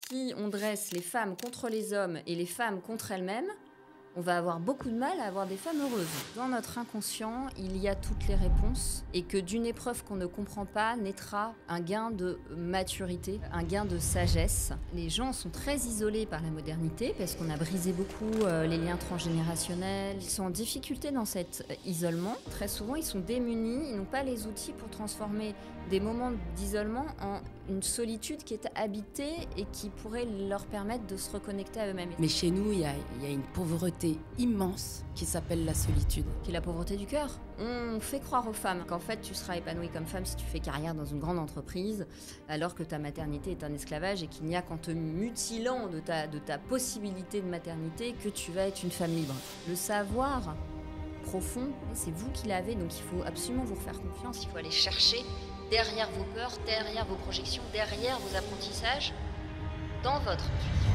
Si on dresse les femmes contre les hommes et les femmes contre elles-mêmes, on va avoir beaucoup de mal à avoir des femmes heureuses. Dans notre inconscient, il y a toutes les réponses et que d'une épreuve qu'on ne comprend pas naîtra un gain de maturité, un gain de sagesse. Les gens sont très isolés par la modernité parce qu'on a brisé beaucoup les liens transgénérationnels. Ils sont en difficulté dans cet isolement. Très souvent, ils sont démunis, ils n'ont pas les outils pour transformer des moments d'isolement en une solitude qui est habitée et qui pourrait leur permettre de se reconnecter à eux-mêmes. Mais chez nous, il y a une pauvreté immense qui s'appelle la solitude. Qui est la pauvreté du cœur. On fait croire aux femmes qu'en fait tu seras épanouie comme femme si tu fais carrière dans une grande entreprise, alors que ta maternité est un esclavage et qu'il n'y a qu'en te mutilant de ta possibilité de maternité que tu vas être une femme libre. Le savoir profond, c'est vous qui l'avez, donc il faut absolument vous faire confiance, il faut aller chercher derrière vos peurs, derrière vos projections, derrière vos apprentissages, dans votre intuition.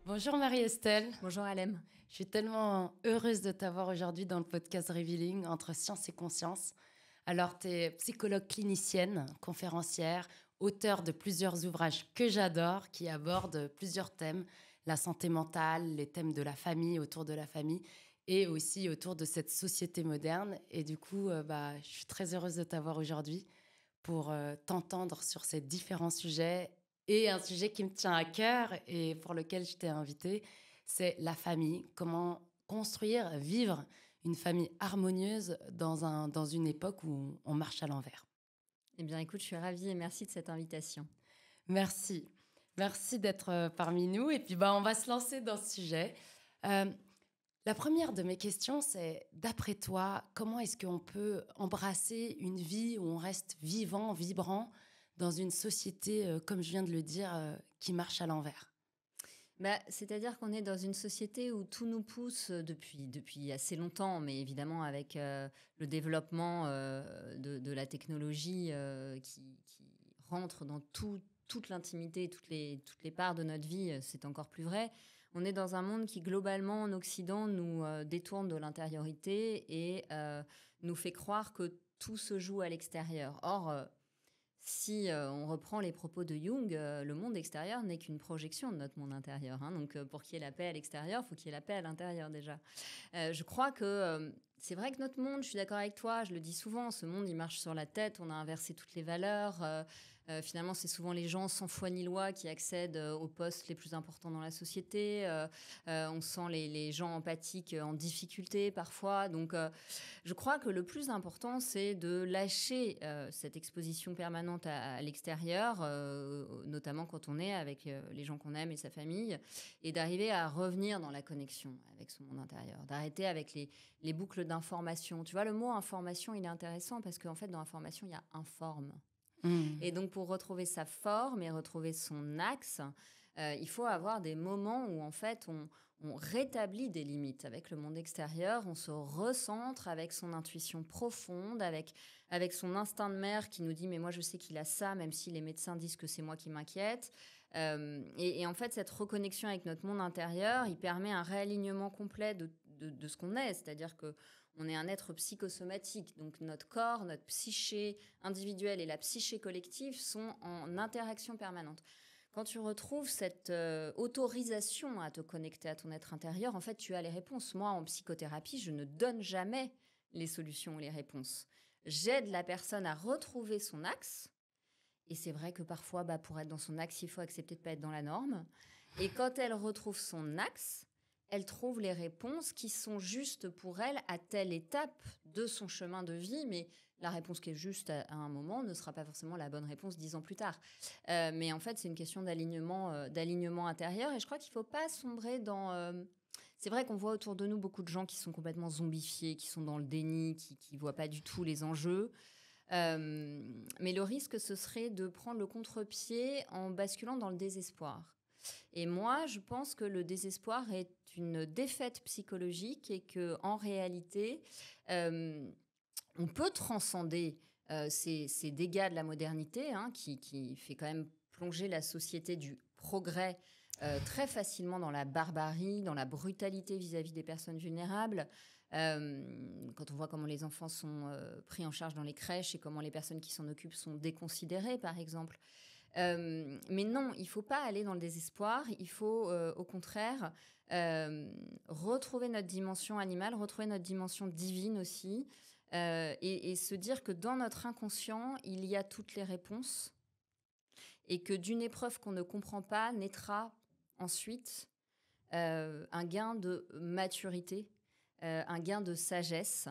Bonjour Marie-Estelle. Bonjour Alem. Je suis tellement heureuse de t'avoir aujourd'hui dans le podcast Revealing entre science et conscience. Alors, tu es psychologue clinicienne, conférencière, auteure de plusieurs ouvrages que j'adore, qui abordent plusieurs thèmes, la santé mentale, les thèmes de la famille, autour de la famille, et aussi autour de cette société moderne. Et du coup, je suis très heureuse de t'avoir aujourd'hui pour t'entendre sur ces différents sujets. Et un sujet qui me tient à cœur et pour lequel je t'ai invitée, c'est la famille. Comment construire, vivre une famille harmonieuse dans une époque où on marche à l'envers. Eh bien, écoute, je suis ravie et merci de cette invitation. Merci. Merci d'être parmi nous. Et puis, on va se lancer dans ce sujet. La première de mes questions, c'est, d'après toi, comment est-ce qu'on peut embrasser une vie où on reste vivant, vibrant, dans une société, comme je viens de le dire, qui marche à l'envers? C'est-à-dire qu'on est dans une société où tout nous pousse depuis assez longtemps, mais évidemment avec le développement de la technologie qui rentre dans toute l'intimité, toutes les parts de notre vie, c'est encore plus vrai. On est dans un monde qui, globalement, en Occident, nous détourne de l'intériorité et nous fait croire que tout se joue à l'extérieur. Or, si on reprend les propos de Jung, le monde extérieur n'est qu'une projection de notre monde intérieur. Donc, pour qu'il y ait la paix à l'extérieur, il faut qu'il y ait la paix à l'intérieur déjà. Je crois que c'est vrai que notre monde, je suis d'accord avec toi, je le dis souvent, ce monde, il marche sur la tête, on a inversé toutes les valeurs. Finalement, c'est souvent les gens sans foi ni loi qui accèdent aux postes les plus importants dans la société. On sent les gens empathiques en difficulté parfois. Donc, je crois que le plus important, c'est de lâcher cette exposition permanente à l'extérieur, notamment quand on est avec les gens qu'on aime et sa famille, et d'arriver à revenir dans la connexion avec son monde intérieur, d'arrêter avec les boucles d'information. Tu vois, le mot information, il est intéressant parce qu'en fait, dans information, il y a informe. Et donc, pour retrouver sa forme et retrouver son axe, il faut avoir des moments où, en fait, on rétablit des limites avec le monde extérieur, on se recentre avec son intuition profonde, avec son instinct de mère qui nous dit « mais moi, je sais qu'il a ça, même si les médecins disent que c'est moi qui m'inquiète ». Et en fait, cette reconnexion avec notre monde intérieur, il permet un réalignement complet de ce qu'on est, c'est-à-dire que on est un être psychosomatique, donc notre corps, notre psyché individuelle et la psyché collective sont en interaction permanente. Quand tu retrouves cette autorisation à te connecter à ton être intérieur, en fait, tu as les réponses. Moi, en psychothérapie, je ne donne jamais les solutions ou les réponses. J'aide la personne à retrouver son axe. Et c'est vrai que parfois, pour être dans son axe, il faut accepter de ne pas être dans la norme. Et quand elle retrouve son axe, elle trouve les réponses qui sont justes pour elle à telle étape de son chemin de vie, mais la réponse qui est juste à un moment ne sera pas forcément la bonne réponse 10 ans plus tard. Mais en fait, c'est une question d'alignement intérieur, et je crois qu'il ne faut pas sombrer dans... C'est vrai qu'on voit autour de nous beaucoup de gens qui sont complètement zombifiés, qui sont dans le déni, qui ne voient pas du tout les enjeux. Mais le risque, ce serait de prendre le contre-pied en basculant dans le désespoir. Et moi, je pense que le désespoir est une défaite psychologique et qu'en réalité, on peut transcender ces dégâts de la modernité qui fait quand même plonger la société du progrès très facilement dans la barbarie, dans la brutalité vis-à-vis des personnes vulnérables. Quand on voit comment les enfants sont pris en charge dans les crèches et comment les personnes qui s'en occupent sont déconsidérées, par exemple. Mais non, il ne faut pas aller dans le désespoir. Il faut, au contraire, retrouver notre dimension animale, retrouver notre dimension divine aussi, et se dire que dans notre inconscient, il y a toutes les réponses et que d'une épreuve qu'on ne comprend pas naîtra ensuite un gain de maturité, un gain de sagesse.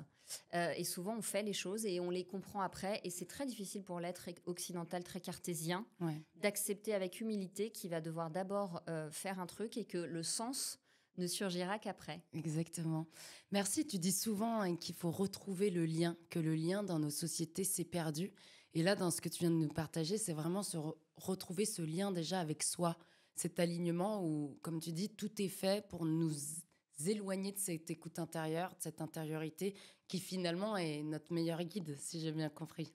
Et souvent, on fait les choses et on les comprend après. Et c'est très difficile pour l'être occidental très cartésien d'accepter avec humilité qu'il va devoir d'abord faire un truc et que le sens ne surgira qu'après. Exactement. Merci. Tu dis souvent qu'il faut retrouver le lien, que le lien dans nos sociétés s'est perdu. Et là, dans ce que tu viens de nous partager, c'est vraiment retrouver ce lien déjà avec soi. Cet alignement où, comme tu dis, tout est fait pour nous éloigner de cette écoute intérieure, de cette intériorité qui finalement est notre meilleur guide, si j'ai bien compris.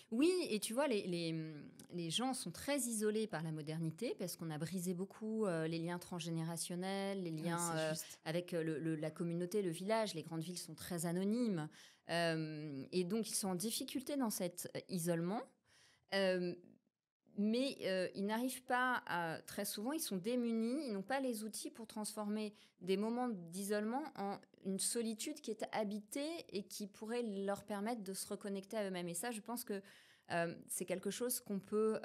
Oui, et tu vois, les gens sont très isolés par la modernité parce qu'on a brisé beaucoup les liens transgénérationnels, les liens avec la communauté, le village. Les grandes villes sont très anonymes. Et donc, ils sont en difficulté dans cet isolement. Mais ils n'arrivent pas très souvent, ils sont démunis, ils n'ont pas les outils pour transformer des moments d'isolement en une solitude qui est habitée et qui pourrait leur permettre de se reconnecter à eux-mêmes. Et ça, je pense que c'est quelque chose qu'on peut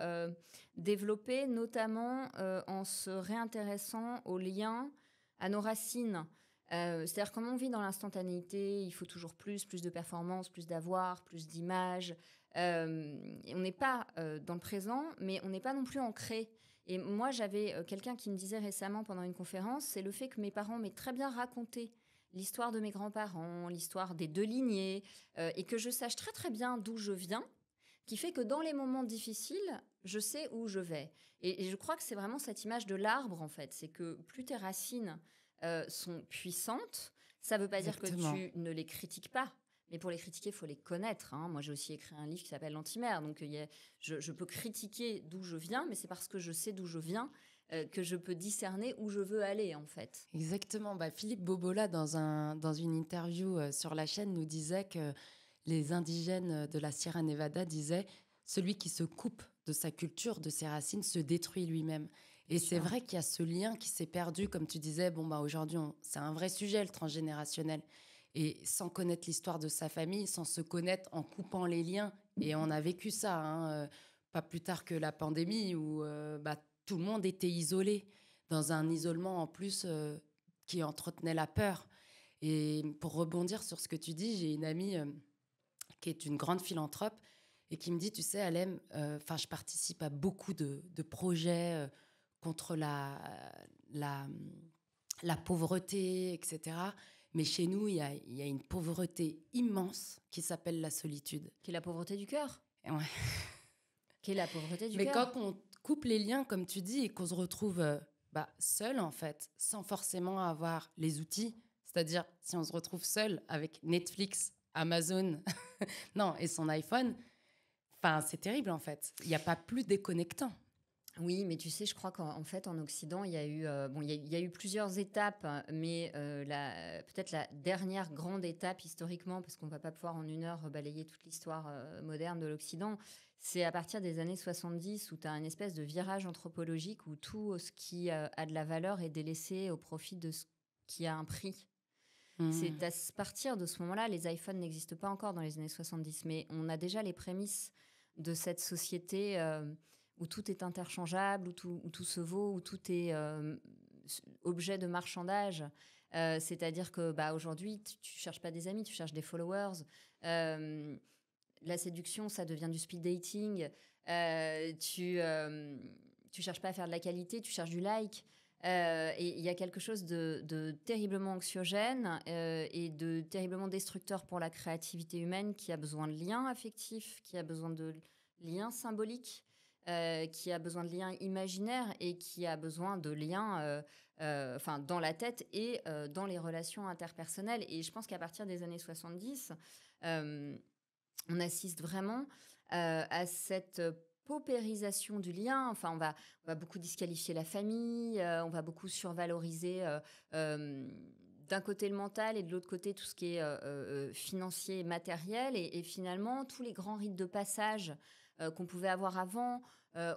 développer, notamment en se réintéressant aux liens, à nos racines. C'est-à-dire, comme on vit dans l'instantanéité, il faut toujours plus de performance, plus d'avoir, plus d'images. On n'est pas dans le présent, mais on n'est pas non plus ancré. Et moi, j'avais quelqu'un qui me disait récemment pendant une conférence, c'est le fait que mes parents m'aient très bien raconté l'histoire de mes grands-parents, l'histoire des deux lignées, et que je sache très très bien d'où je viens, qui fait que dans les moments difficiles, je sais où je vais. Et je crois que c'est vraiment cette image de l'arbre, en fait. C'est que plus tes racines sont puissantes, ça ne veut pas dire que tu ne les critiques pas. Mais pour les critiquer, il faut les connaître. Hein. Moi, j'ai aussi écrit un livre qui s'appelle L'Antimère. Donc, je peux critiquer d'où je viens, mais c'est parce que je sais d'où je viens que je peux discerner où je veux aller, en fait. Exactement. Philippe Bobola, dans une interview sur la chaîne, nous disait que les indigènes de la Sierra Nevada disaient « Celui qui se coupe de sa culture, de ses racines, se détruit lui-même ». Et c'est vrai qu'il y a ce lien qui s'est perdu, comme tu disais. Aujourd'hui, c'est un vrai sujet, le transgénérationnel. Et sans connaître l'histoire de sa famille, sans se connaître en coupant les liens. Et on a vécu ça, pas plus tard que la pandémie, où tout le monde était isolé, dans un isolement en plus qui entretenait la peur. Et pour rebondir sur ce que tu dis, j'ai une amie qui est une grande philanthrope et qui me dit, tu sais, Alem, je participe à beaucoup de projets contre la pauvreté, etc. Mais chez nous, il y a une pauvreté immense qui s'appelle la solitude. Qui est la pauvreté du cœur. Ouais. Qui est la pauvreté du cœur. Mais quand on coupe les liens, comme tu dis, et qu'on se retrouve seul, en fait, sans forcément avoir les outils, c'est-à-dire si on se retrouve seul avec Netflix, Amazon, non, et son iPhone, c'est terrible, en fait. Il n'y a pas plus déconnectant. Oui, mais tu sais, je crois qu'en fait, en Occident, il y a eu plusieurs étapes, mais peut-être la dernière grande étape historiquement, parce qu'on ne va pas pouvoir en une heure balayer toute l'histoire moderne de l'Occident, c'est à partir des années 70 où tu as une espèce de virage anthropologique où tout ce qui a de la valeur est délaissé au profit de ce qui a un prix. C'est à partir de ce moment-là, les iPhones n'existent pas encore dans les années 70, mais on a déjà les prémices de cette société où tout est interchangeable, où tout se vaut, où tout est objet de marchandage. C'est-à-dire que aujourd'hui, tu cherches pas des amis, tu cherches des followers. La séduction, ça devient du speed dating. Tu cherches pas à faire de la qualité, tu cherches du like. Et il y a quelque chose de terriblement anxiogène et de terriblement destructeur pour la créativité humaine qui a besoin de liens affectifs, qui a besoin de liens symboliques. Qui a besoin de liens imaginaires et qui a besoin de liens dans la tête et dans les relations interpersonnelles. Et je pense qu'à partir des années 70, on assiste vraiment à cette paupérisation du lien. On va beaucoup disqualifier la famille, on va beaucoup survaloriser d'un côté le mental et de l'autre côté tout ce qui est financier, matériel. Et finalement, tous les grands rites de passage qu'on pouvait avoir avant,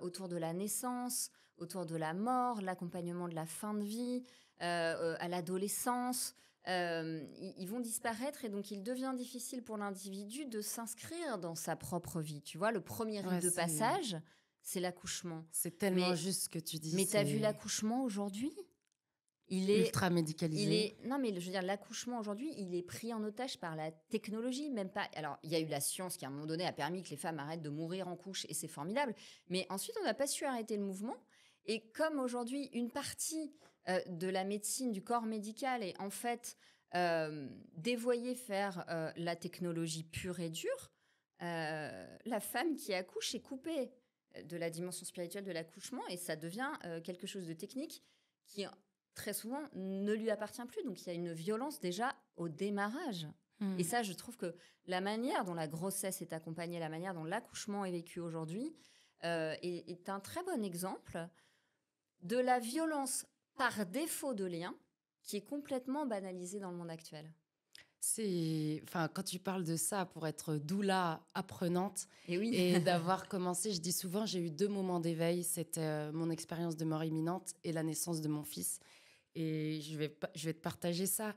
autour de la naissance, autour de la mort, l'accompagnement de la fin de vie, à l'adolescence, ils vont disparaître et donc il devient difficile pour l'individu de s'inscrire dans sa propre vie. Tu vois, le premier rite de passage, c'est l'accouchement. C'est tellement juste ce que tu dis. Mais tu as vu l'accouchement aujourd'hui ? Il est ultra médicalisé. Non, mais je veux dire, l'accouchement aujourd'hui, il est pris en otage par la technologie, même pas. Alors, il y a eu la science qui, à un moment donné, a permis que les femmes arrêtent de mourir en couche, et c'est formidable. Mais ensuite, on n'a pas su arrêter le mouvement. Et comme aujourd'hui, une partie de la médecine, du corps médical est en fait dévoyée vers la technologie pure et dure, la femme qui accouche est coupée de la dimension spirituelle de l'accouchement, et ça devient quelque chose de technique qui très souvent ne lui appartient plus. Donc il y a une violence déjà au démarrage. Et ça, je trouve que la manière dont la grossesse est accompagnée, la manière dont l'accouchement est vécu aujourd'hui est un très bon exemple de la violence par défaut de lien qui est complètement banalisée dans le monde actuel. Quand tu parles de ça, pour être doula apprenante et et d'avoir commencé, je dis souvent, j'ai eu 2 moments d'éveil. C'était mon expérience de mort imminente et la naissance de mon fils. Et je vais te partager ça.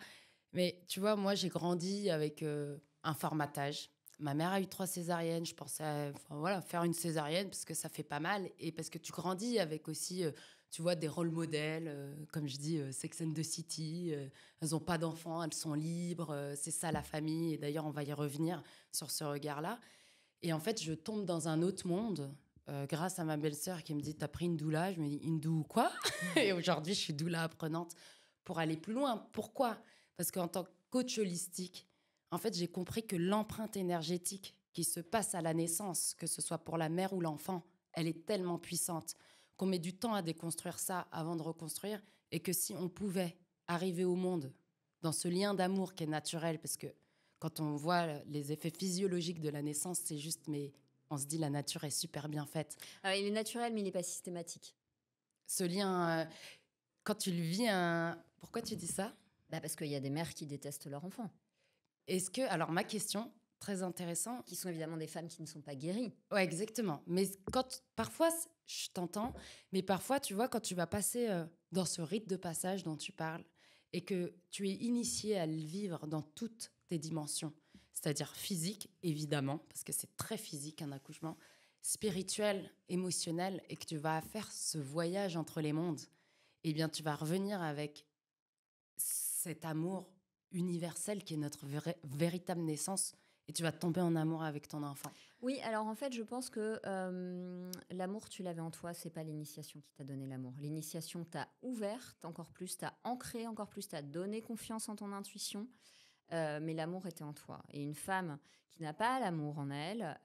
Mais tu vois, moi, j'ai grandi avec un formatage. Ma mère a eu 3 césariennes. Je pensais faire une césarienne parce que ça fait pas mal. Et parce que tu grandis avec aussi, tu vois, des rôles modèles. Comme je dis, Sex and the City. Elles n'ont pas d'enfants, elles sont libres. C'est ça la famille. Et d'ailleurs, on va y revenir sur ce regard-là. Et en fait, je tombe dans un autre monde grâce à ma belle-sœur qui me dit « T'as pris une doula ?» Je me dis « Une dou quoi ?» Et aujourd'hui, je suis doula apprenante pour aller plus loin. Pourquoi ? Parce qu'en tant que coach holistique, en fait, j'ai compris que l'empreinte énergétique qui se passe à la naissance, que ce soit pour la mère ou l'enfant, elle est tellement puissante qu'on met du temps à déconstruire ça avant de reconstruire, et que si on pouvait arriver au monde dans ce lien d'amour qui est naturel, parce que quand on voit les effets physiologiques de la naissance, c'est juste, mais on se dit la nature est super bien faite. Alors, il est naturel, mais il n'est pas systématique. Ce lien, quand tu le vis, pourquoi tu dis ça ? Parce qu'il y a des mères qui détestent leur enfant. Est-ce que, alors ma question, très intéressant. Qui sont évidemment des femmes qui ne sont pas guéries. Ouais, exactement. Mais parfois, je t'entends, mais parfois, tu vois, quand tu vas passer dans ce rite de passage dont tu parles, et que tu es initié à le vivre dans toutes tes dimensions, c'est-à-dire physique, évidemment, parce que c'est très physique un accouchement, spirituel, émotionnel, et que tu vas faire ce voyage entre les mondes, eh bien, tu vas revenir avec cet amour universel qui est notre véritable naissance, et tu vas tomber en amour avec ton enfant. Oui, alors en fait, je pense que l'amour, tu l'avais en toi, c'est pas l'initiation qui t'a donné l'amour. L'initiation t'a ouverte encore plus, t'a ancré encore plus, t'a donné confiance en ton intuition, mais l'amour était en toi. Et une femme qui n'a pas l'amour en elle,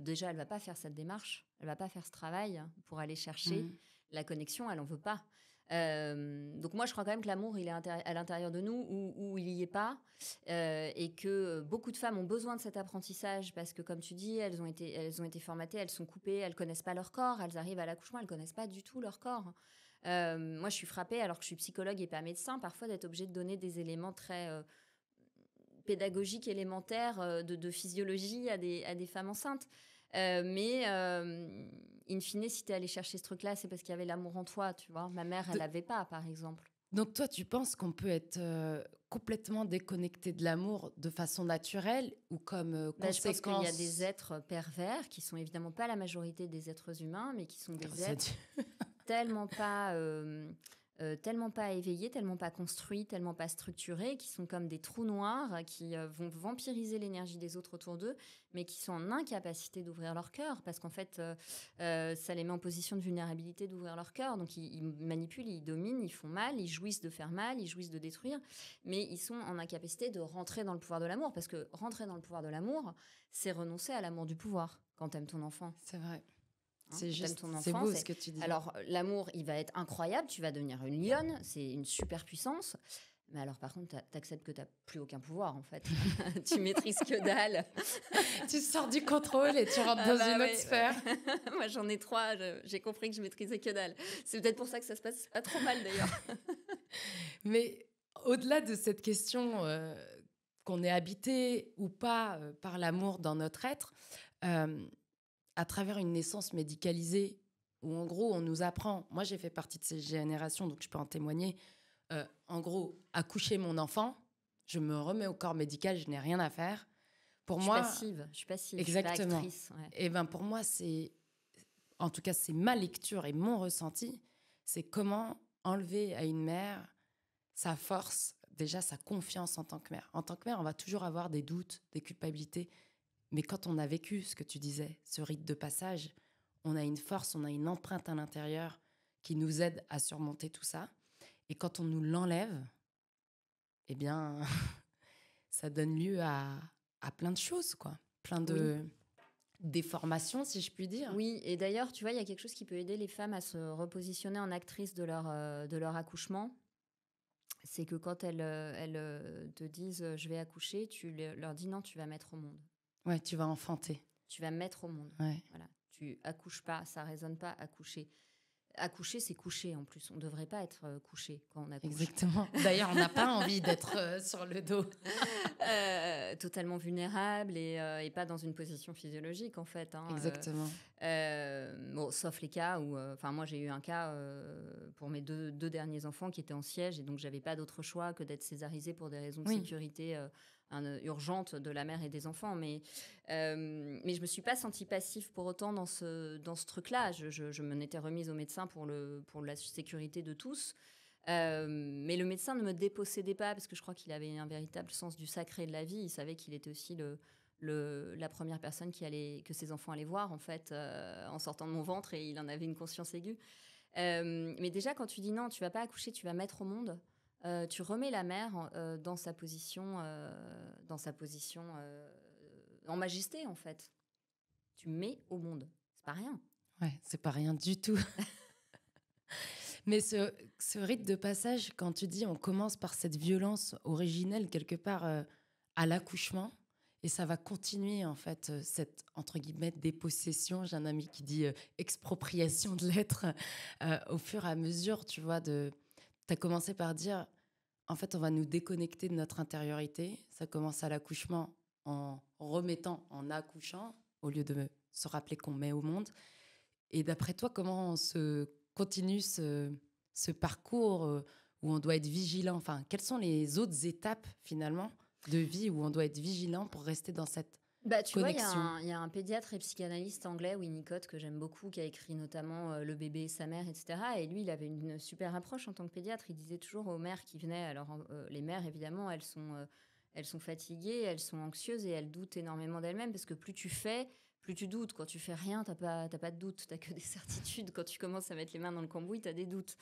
déjà, elle va pas faire cette démarche, elle va pas faire ce travail pour aller chercher la connexion, elle en veut pas. Donc moi je crois quand même que l'amour il est à l'intérieur de nous ou il y est pas, et que beaucoup de femmes ont besoin de cet apprentissage parce que comme tu dis elles ont été formatées, elles sont coupées, elles connaissent pas leur corps, elles arrivent à l'accouchement, elles connaissent pas du tout leur corps. Moi je suis frappée alors que je suis psychologue et pas médecin parfois d'être obligée de donner des éléments très pédagogiques élémentaires de physiologie à des femmes enceintes. Mais in fine, si tu es allé chercher ce truc-là, c'est parce qu'il y avait l'amour en toi, tu vois. Ma mère, elle l'avait pas, par exemple. Donc toi, tu penses qu'on peut être complètement déconnecté de l'amour de façon naturelle ou comme conséquence? Je pense qu'il y a des êtres pervers qui sont évidemment pas la majorité des êtres humains, mais qui sont des êtres tellement pas éveillés, tellement pas construits, tellement pas structurés, qui sont comme des trous noirs, qui vont vampiriser l'énergie des autres autour d'eux, mais qui sont en incapacité d'ouvrir leur cœur, parce qu'en fait, ça les met en position de vulnérabilité d'ouvrir leur cœur. Donc, ils manipulent, ils dominent, ils font mal, ils jouissent de faire mal, ils jouissent de détruire, mais ils sont en incapacité de rentrer dans le pouvoir de l'amour, parce que rentrer dans le pouvoir de l'amour, c'est renoncer à l'amour du pouvoir quand t'aimes ton enfant. C'est vrai. C'est juste, ton enfant, c'est beau ce que tu dis. Alors, l'amour, il va être incroyable, tu vas devenir une lionne, c'est une super puissance. Mais alors, par contre, t'acceptes que t'as plus aucun pouvoir, en fait. Tu maîtrises que dalle. Tu sors du contrôle et tu rentres dans une autre sphère. Moi, j'en ai 3, j'ai compris que je maîtrisais que dalle. C'est peut-être pour ça que ça se passe pas trop mal, d'ailleurs. Mais Au-delà de cette question qu'on est habité ou pas par l'amour dans notre être, euh, à travers une naissance médicalisée, où en gros on nous apprend, moi j'ai fait partie de ces générations, donc je peux en témoigner, en gros, accoucher mon enfant, je me remets au corps médical, je n'ai rien à faire. Pour moi, Je suis passive, je suis pas exactement. actrice. Ouais. Et ben pour moi, en tout cas, c'est ma lecture et mon ressenti, c'est comment enlever à une mère sa force, déjà sa confiance en tant que mère. En tant que mère, on va toujours avoir des doutes, des culpabilités, mais quand on a vécu ce que tu disais, ce rite de passage, on a une force, on a une empreinte à l'intérieur qui nous aide à surmonter tout ça. Et quand on nous l'enlève, eh bien, ça donne lieu à plein de choses, quoi. Plein Oui. de déformations, si je puis dire. Oui, et d'ailleurs, tu vois, il y a quelque chose qui peut aider les femmes à se repositionner en actrice de leur accouchement. C'est que quand elles te disent je vais accoucher, leur dis non, tu vas mettre au monde. Ouais, tu vas enfanter. Tu vas mettre au monde. Ouais. Voilà. Tu accouches pas, ça résonne pas accoucher. Accoucher, c'est coucher en plus. On ne devrait pas être couché quand on accouche. Exactement. D'ailleurs, on n'a pas envie d'être sur le dos. Totalement vulnérable et pas dans une position physiologique en fait. Hein. Exactement. Bon, sauf les cas où... Enfin, moi, j'ai eu un cas pour mes deux derniers enfants qui étaient en siège et donc j'avais pas d'autre choix que d'être césarisée pour des raisons de sécurité urgentes de la mère et des enfants. Mais je me suis pas sentie passive pour autant dans ce truc-là. Je m'en étais remise au médecin pour la sécurité de tous. Mais le médecin ne me dépossédait pas parce que je crois qu'il avait un véritable sens du sacré de la vie. Il savait qu'il était aussi la première personne que ses enfants allaient voir en fait en sortant de mon ventre et il en avait une conscience aiguë. Mais déjà quand tu dis non, tu vas pas accoucher, tu vas mettre au monde. Tu remets la mère dans sa position en majesté en fait. Tu mets au monde, c'est pas rien. Ouais, c'est pas rien du tout. Mais ce rite de passage, quand tu dis on commence par cette violence originelle quelque part à l'accouchement, et ça va continuer en fait cette entre guillemets dépossession. J'ai un ami qui dit expropriation de l'être au fur et à mesure, tu vois. T'as commencé par dire en fait on va nous déconnecter de notre intériorité. Ça commence à l'accouchement en remettant, en accouchant au lieu de se rappeler qu'on met au monde. Et d'après toi, comment on se continue ce parcours où on doit être vigilant? Enfin, quelles sont les autres étapes finalement de vie où on doit être vigilant pour rester dans cette Tu connexion? vois, il y a un pédiatre et psychanalyste anglais, Winnicott, que j'aime beaucoup, qui a écrit notamment Le bébé et sa mère, etc. Et lui, il avait une super approche en tant que pédiatre. Il disait toujours aux mères qui venaient, alors les mères, évidemment, elles sont fatiguées, elles sont anxieuses et elles doutent énormément d'elles-mêmes parce que plus tu fais, plus tu doutes. Quand tu fais rien, t'as pas de doute, t'as que des certitudes. Quand tu commences à mettre les mains dans le cambouis, t'as des doutes.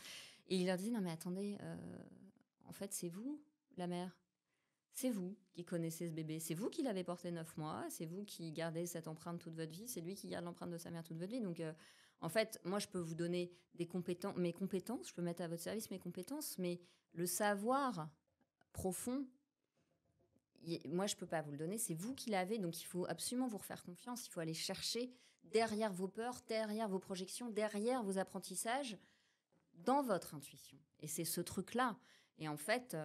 Et il leur disait, non mais attendez, en fait, c'est vous, la mère. C'est vous qui connaissez ce bébé. C'est vous qui l'avez porté 9 mois. C'est vous qui gardez cette empreinte toute votre vie. C'est lui qui garde l'empreinte de sa mère toute votre vie. Donc, en fait, moi, je peux vous donner mes compétences. Je peux mettre à votre service mes compétences. Mais le savoir profond, moi, je ne peux pas vous le donner. C'est vous qui l'avez. Donc, il faut absolument vous refaire confiance. Il faut aller chercher derrière vos peurs, derrière vos projections, derrière vos apprentissages, dans votre intuition. Et c'est ce truc-là. Et en fait...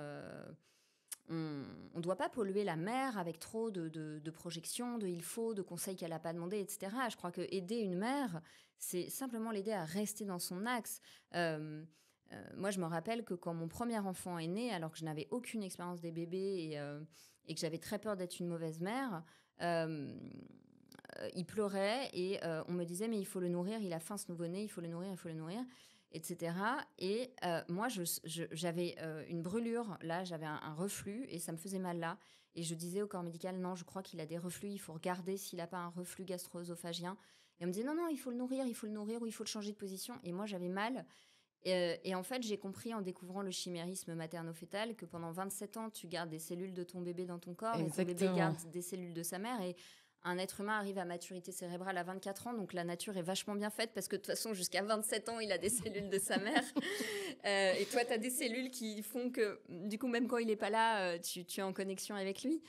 on ne doit pas polluer la mère avec trop de projections, de il faut, de conseils qu'elle n'a pas demandé, etc. Je crois que aider une mère, c'est simplement l'aider à rester dans son axe. Moi, je me rappelle que quand mon premier enfant est né, alors que je n'avais aucune expérience des bébés et que j'avais très peur d'être une mauvaise mère, il pleurait et on me disait mais il faut le nourrir, il a faim ce nouveau-né, il faut le nourrir, etc. Et moi, j'avais une brûlure, là, j'avais un reflux et ça me faisait mal là. Et je disais au corps médical, non, je crois qu'il a des reflux, il faut regarder s'il n'a pas un reflux gastro-œsophagien. Et on me disait, non, il faut le nourrir ou il faut le changer de position. Et moi, j'avais mal. Et en fait, j'ai compris en découvrant le chimérisme materno-fœtal que pendant 27 ans, tu gardes des cellules de ton bébé dans ton corps. Exactement. Et ton bébé garde des cellules de sa mère. Et un être humain arrive à maturité cérébrale à 24 ans, donc la nature est vachement bien faite parce que de toute façon, jusqu'à 27 ans, il a des cellules de sa mère. Et toi, tu as des cellules qui font que, du coup, même quand il n'est pas là, tu es en connexion avec lui.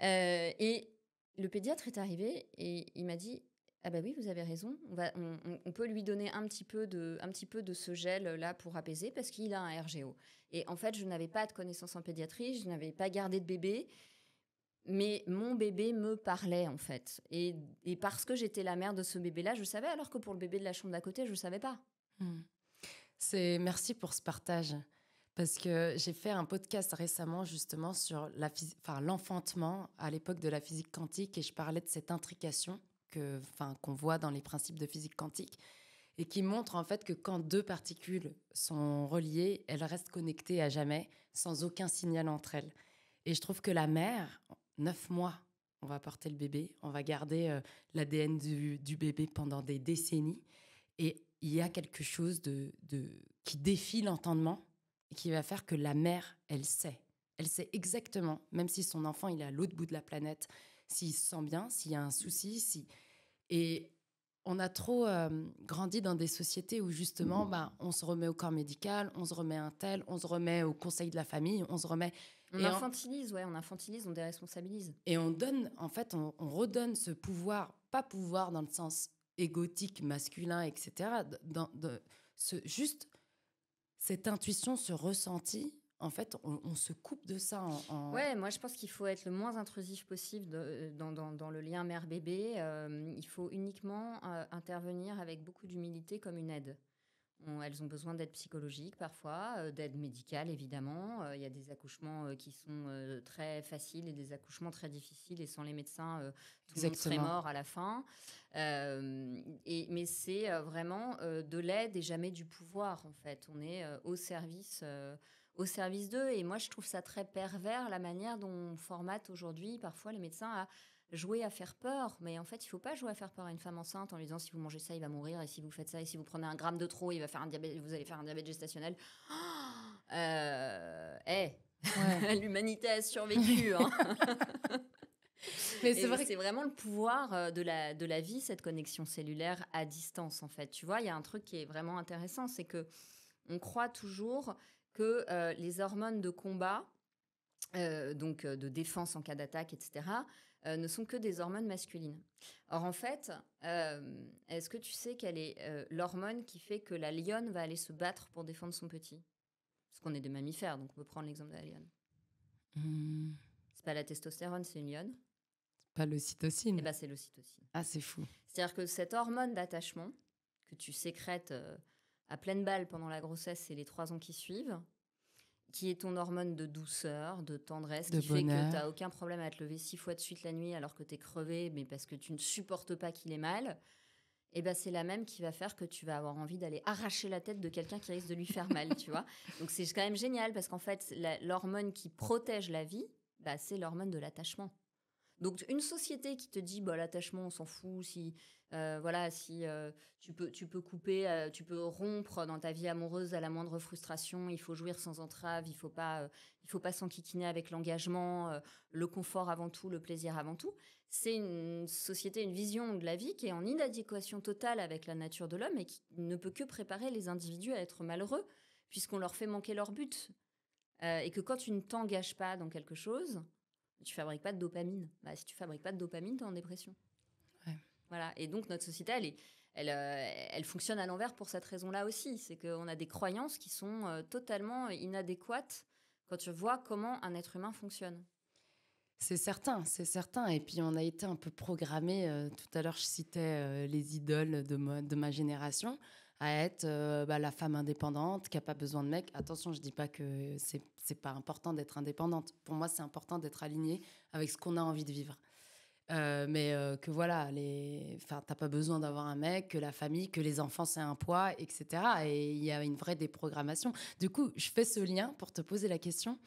Et le pédiatre est arrivé et il m'a dit, Ah bah oui, vous avez raison. On peut lui donner un petit peu de ce gel-là pour apaiser parce qu'il a un RGO. Et en fait, je n'avais pas de connaissances en pédiatrie, je n'avais pas gardé de bébé, mais mon bébé me parlait en fait. Et parce que j'étais la mère de ce bébé-là, je savais, alors que pour le bébé de la chambre d'à côté, je ne savais pas. Merci pour ce partage. Parce que j'ai fait un podcast récemment justement sur l'enfantement à l'époque de la physique quantique et je parlais de cette intrication qu'on voit dans les principes de physique quantique et qui montre en fait que quand deux particules sont reliées, elles restent connectées à jamais sans aucun signal entre elles. Et je trouve que la mère, 9 mois, on va porter le bébé, on va garder l'ADN du bébé pendant des décennies et il y a quelque chose qui défie l'entendement et qui va faire que la mère, elle sait. Elle sait exactement, même si son enfant il est à l'autre bout de la planète, s'il se sent bien, s'il y a un souci. Et on a trop grandi dans des sociétés où justement, on se remet au corps médical, on se remet à un tel, on se remet au conseil de la famille, on se remet... On infantilise, on déresponsabilise. Et on donne, en fait, on redonne ce pouvoir, pas pouvoir dans le sens égotique, masculin, etc. Juste cette intuition, ce ressenti, en fait, on se coupe de ça. Ouais, moi je pense qu'il faut être le moins intrusif possible dans le lien mère-bébé. Il faut uniquement intervenir avec beaucoup d'humilité comme une aide. Elles ont besoin d'aide psychologique parfois, d'aide médicale évidemment. Il y a des accouchements qui sont très faciles et des accouchements très difficiles et sans les médecins, tout le monde serait mort à la fin. Mais c'est vraiment de l'aide et jamais du pouvoir en fait. On est au service d'eux et moi je trouve ça très pervers la manière dont on formate aujourd'hui parfois les médecins à jouer à faire peur, mais en fait, il ne faut pas jouer à faire peur à une femme enceinte en lui disant si vous mangez ça, il va mourir, et si vous faites ça, et si vous prenez 1 gramme de trop, il va faire un diabète, vous allez faire un diabète gestationnel. L'humanité a survécu. Hein. Mais c'est vraiment le pouvoir de la vie, cette connexion cellulaire à distance, en fait. Tu vois, il y a un truc qui est vraiment intéressant, c'est que on croit toujours que les hormones de combat, donc de défense en cas d'attaque, etc., ne sont que des hormones masculines. Or, en fait, est-ce que tu sais quelle est l'hormone qui fait que la lionne va aller se battre pour défendre son petit ? Parce qu'on est des mammifères, donc on peut prendre l'exemple de la lionne. C'est pas la testostérone, c'est une lionne. Pas l'ocytocine. Eh ben, c'est l'ocytocine. Ah, c'est fou. C'est-à-dire que cette hormone d'attachement que tu sécrètes à pleine balle pendant la grossesse et les 3 ans qui suivent, qui est ton hormone de douceur, de tendresse, qui fait que tu n'as aucun problème à te lever 6 fois de suite la nuit alors que tu es crevé, mais parce que tu ne supportes pas qu'il ait mal, et ben c'est la même qui va faire que tu vas avoir envie d'aller arracher la tête de quelqu'un qui risque de lui faire mal, tu vois. Donc c'est quand même génial parce qu'en fait, l'hormone qui protège la vie, c'est l'hormone de l'attachement. Donc une société qui te dit l'attachement on s'en fout, si tu peux couper, tu peux rompre dans ta vie amoureuse à la moindre frustration, il faut jouir sans entrave, il faut pas s'enquiquiner avec l'engagement, le confort avant tout, le plaisir avant tout. C'est une société, une vision de la vie qui est en inadéquation totale avec la nature de l'homme et qui ne peut que préparer les individus à être malheureux puisqu'on leur fait manquer leur but. Et que quand tu ne t'engages pas dans quelque chose, tu fabriques pas de dopamine. Si tu fabriques pas de dopamine, tu es en dépression. Ouais. Voilà. Et donc, notre société, elle fonctionne à l'envers pour cette raison-là aussi. C'est qu'on a des croyances qui sont totalement inadéquates quand tu vois comment un être humain fonctionne. C'est certain. Et puis, on a été un peu programmés. Tout à l'heure, je citais les idoles de ma génération à être la femme indépendante qui n'a pas besoin de mec. Attention, je ne dis pas que c'est pas important d'être indépendante. Pour moi, c'est important d'être alignée avec ce qu'on a envie de vivre. Mais que voilà, t'as pas besoin d'avoir un mec, que la famille, que les enfants, c'est un poids, etc. Et il y a une vraie déprogrammation. Du coup, je fais ce lien pour te poser la question.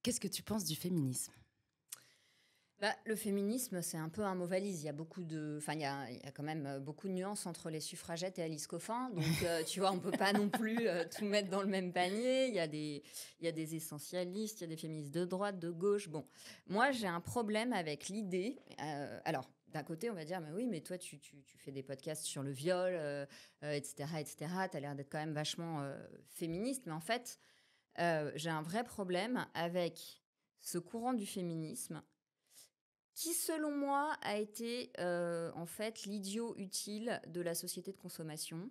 Qu'est-ce que tu penses du féminisme ? Le féminisme, c'est un peu un mot valise. Il y a quand même beaucoup de nuances entre les suffragettes et Alice Coffin. Donc, tu vois, on peut pas non plus tout mettre dans le même panier. Il y a des essentialistes, il y a des féministes de droite, de gauche. Bon, moi, j'ai un problème avec l'idée. Alors, d'un côté, on va dire, mais oui, mais toi, tu fais des podcasts sur le viol, etc., etc. Tu as l'air d'être quand même vachement féministe. Mais en fait, j'ai un vrai problème avec ce courant du féminisme qui, selon moi, a été en fait l'idiot utile de la société de consommation,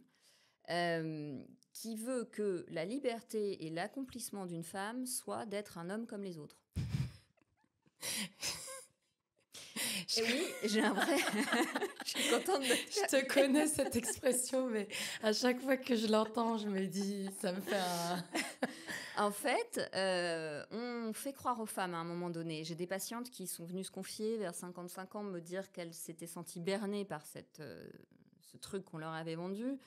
qui veut que la liberté et l'accomplissement d'une femme soit d'être un homme comme les autres. Et oui, j'ai un vrai... Je suis contente de... Je te connais cette expression, mais à chaque fois que je l'entends, je me dis, ça me fait un... En fait, on fait croire aux femmes à un moment donné. J'ai des patientes qui sont venues se confier vers 55 ans, me dire qu'elles s'étaient senties bernées par ce truc qu'on leur avait vendu,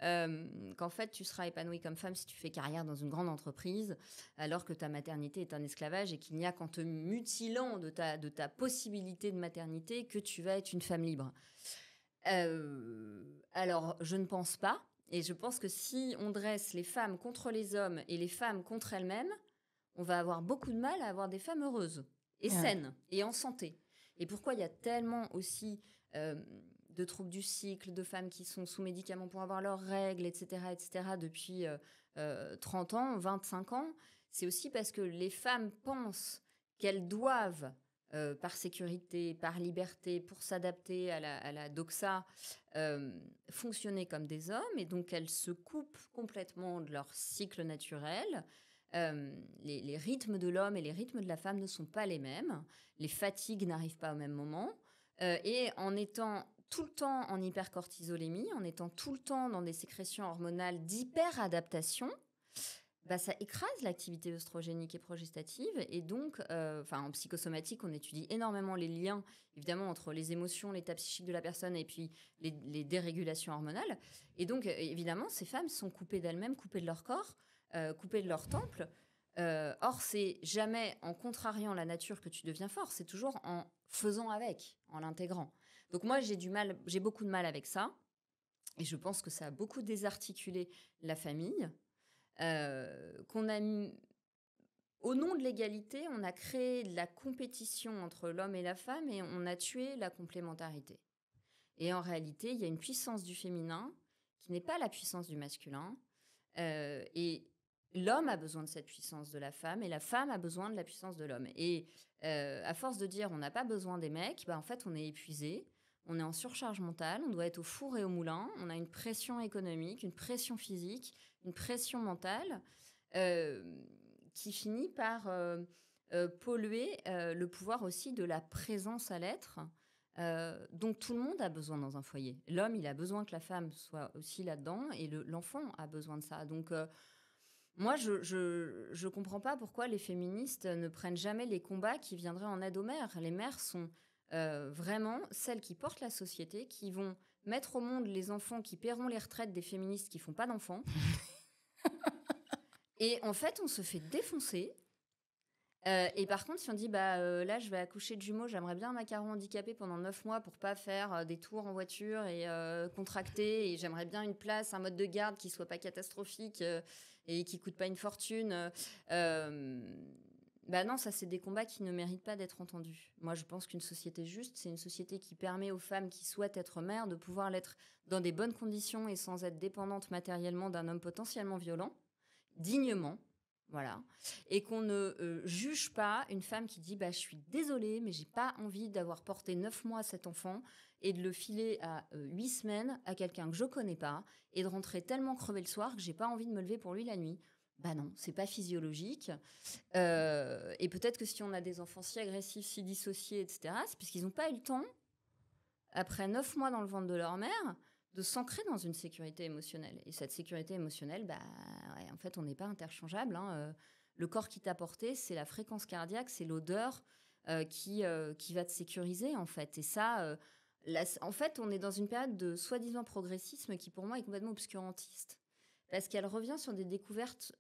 qu'en fait, tu seras épanouie comme femme si tu fais carrière dans une grande entreprise, alors que ta maternité est un esclavage et qu'il n'y a qu'en te mutilant de ta possibilité de maternité que tu vas être une femme libre. Alors, je ne pense pas. Et je pense que si on dresse les femmes contre les hommes et les femmes contre elles-mêmes, on va avoir beaucoup de mal à avoir des femmes heureuses et saines et en santé. Et pourquoi il y a tellement aussi de troubles du cycle, de femmes qui sont sous médicaments pour avoir leurs règles, etc. depuis 30 ans, 25 ans, c'est aussi parce que les femmes pensent qu'elles doivent, par sécurité, par liberté, pour s'adapter à la doxa, fonctionner comme des hommes, et donc elles se coupent complètement de leur cycle naturel. Les rythmes de l'homme et les rythmes de la femme ne sont pas les mêmes. Les fatigues n'arrivent pas au même moment. Et en étant tout le temps en hypercortisolémie, en étant tout le temps dans des sécrétions hormonales d'hyperadaptation, ça écrase l'activité œstrogénique et progestative. Et donc, en psychosomatique, on étudie énormément les liens, évidemment, entre les émotions, l'état psychique de la personne et puis les dérégulations hormonales. Et donc, évidemment, ces femmes sont coupées d'elles-mêmes, coupées de leur corps, coupées de leur temple. Or, c'est jamais en contrariant la nature que tu deviens fort, c'est toujours en faisant avec, en l'intégrant. Donc moi, j'ai beaucoup de mal avec ça. Et je pense que ça a beaucoup désarticulé la famille. Qu'on a mis... Au nom de l'égalité, on a créé de la compétition entre l'homme et la femme et on a tué la complémentarité. Et en réalité, il y a une puissance du féminin qui n'est pas la puissance du masculin. Et l'homme a besoin de cette puissance de la femme et la femme a besoin de la puissance de l'homme. Et à force de dire on n'a pas besoin des mecs, en fait, on est épuisé. On est en surcharge mentale, on doit être au four et au moulin, on a une pression économique, une pression physique, une pression mentale qui finit par polluer le pouvoir aussi de la présence à l'être, dont tout le monde a besoin dans un foyer. L'homme, il a besoin que la femme soit aussi là-dedans et l'enfant a besoin de ça. Donc, moi, je comprends pas pourquoi les féministes ne prennent jamais les combats qui viendraient en aide aux mères. Les mères sont vraiment celles qui portent la société, qui vont mettre au monde les enfants qui paieront les retraites des féministes qui font pas d'enfants. Et en fait, on se fait défoncer. Et par contre, si on dit, là, je vais accoucher de jumeaux, j'aimerais bien un macaron handicapé pendant 9 mois pour pas faire des tours en voiture et contracter, et j'aimerais bien une place, un mode de garde qui soit pas catastrophique et qui coûte pas une fortune. Non, ça, c'est des combats qui ne méritent pas d'être entendus. Moi, je pense qu'une société juste, c'est une société qui permet aux femmes qui souhaitent être mères de pouvoir l'être dans des bonnes conditions et sans être dépendantes matériellement d'un homme potentiellement violent, dignement, voilà. Et qu'on ne juge pas une femme qui dit je suis désolée, mais j'ai pas envie d'avoir porté 9 mois cet enfant et de le filer à 8 semaines à quelqu'un que je connais pas et de rentrer tellement crevé le soir que j'ai pas envie de me lever pour lui la nuit. Non, c'est pas physiologique. Et peut-être que si on a des enfants si agressifs, si dissociés, etc., c'est parce qu'ils n'ont pas eu le temps, après 9 mois dans le ventre de leur mère, de s'ancrer dans une sécurité émotionnelle. Et cette sécurité émotionnelle, en fait, on n'est pas interchangeable. Le corps qui t'a porté, c'est la fréquence cardiaque, c'est l'odeur qui va te sécuriser, en fait. Et ça, en fait, on est dans une période de soi-disant progressisme qui, pour moi, est complètement obscurantiste. Parce qu'elle revient sur des découvertes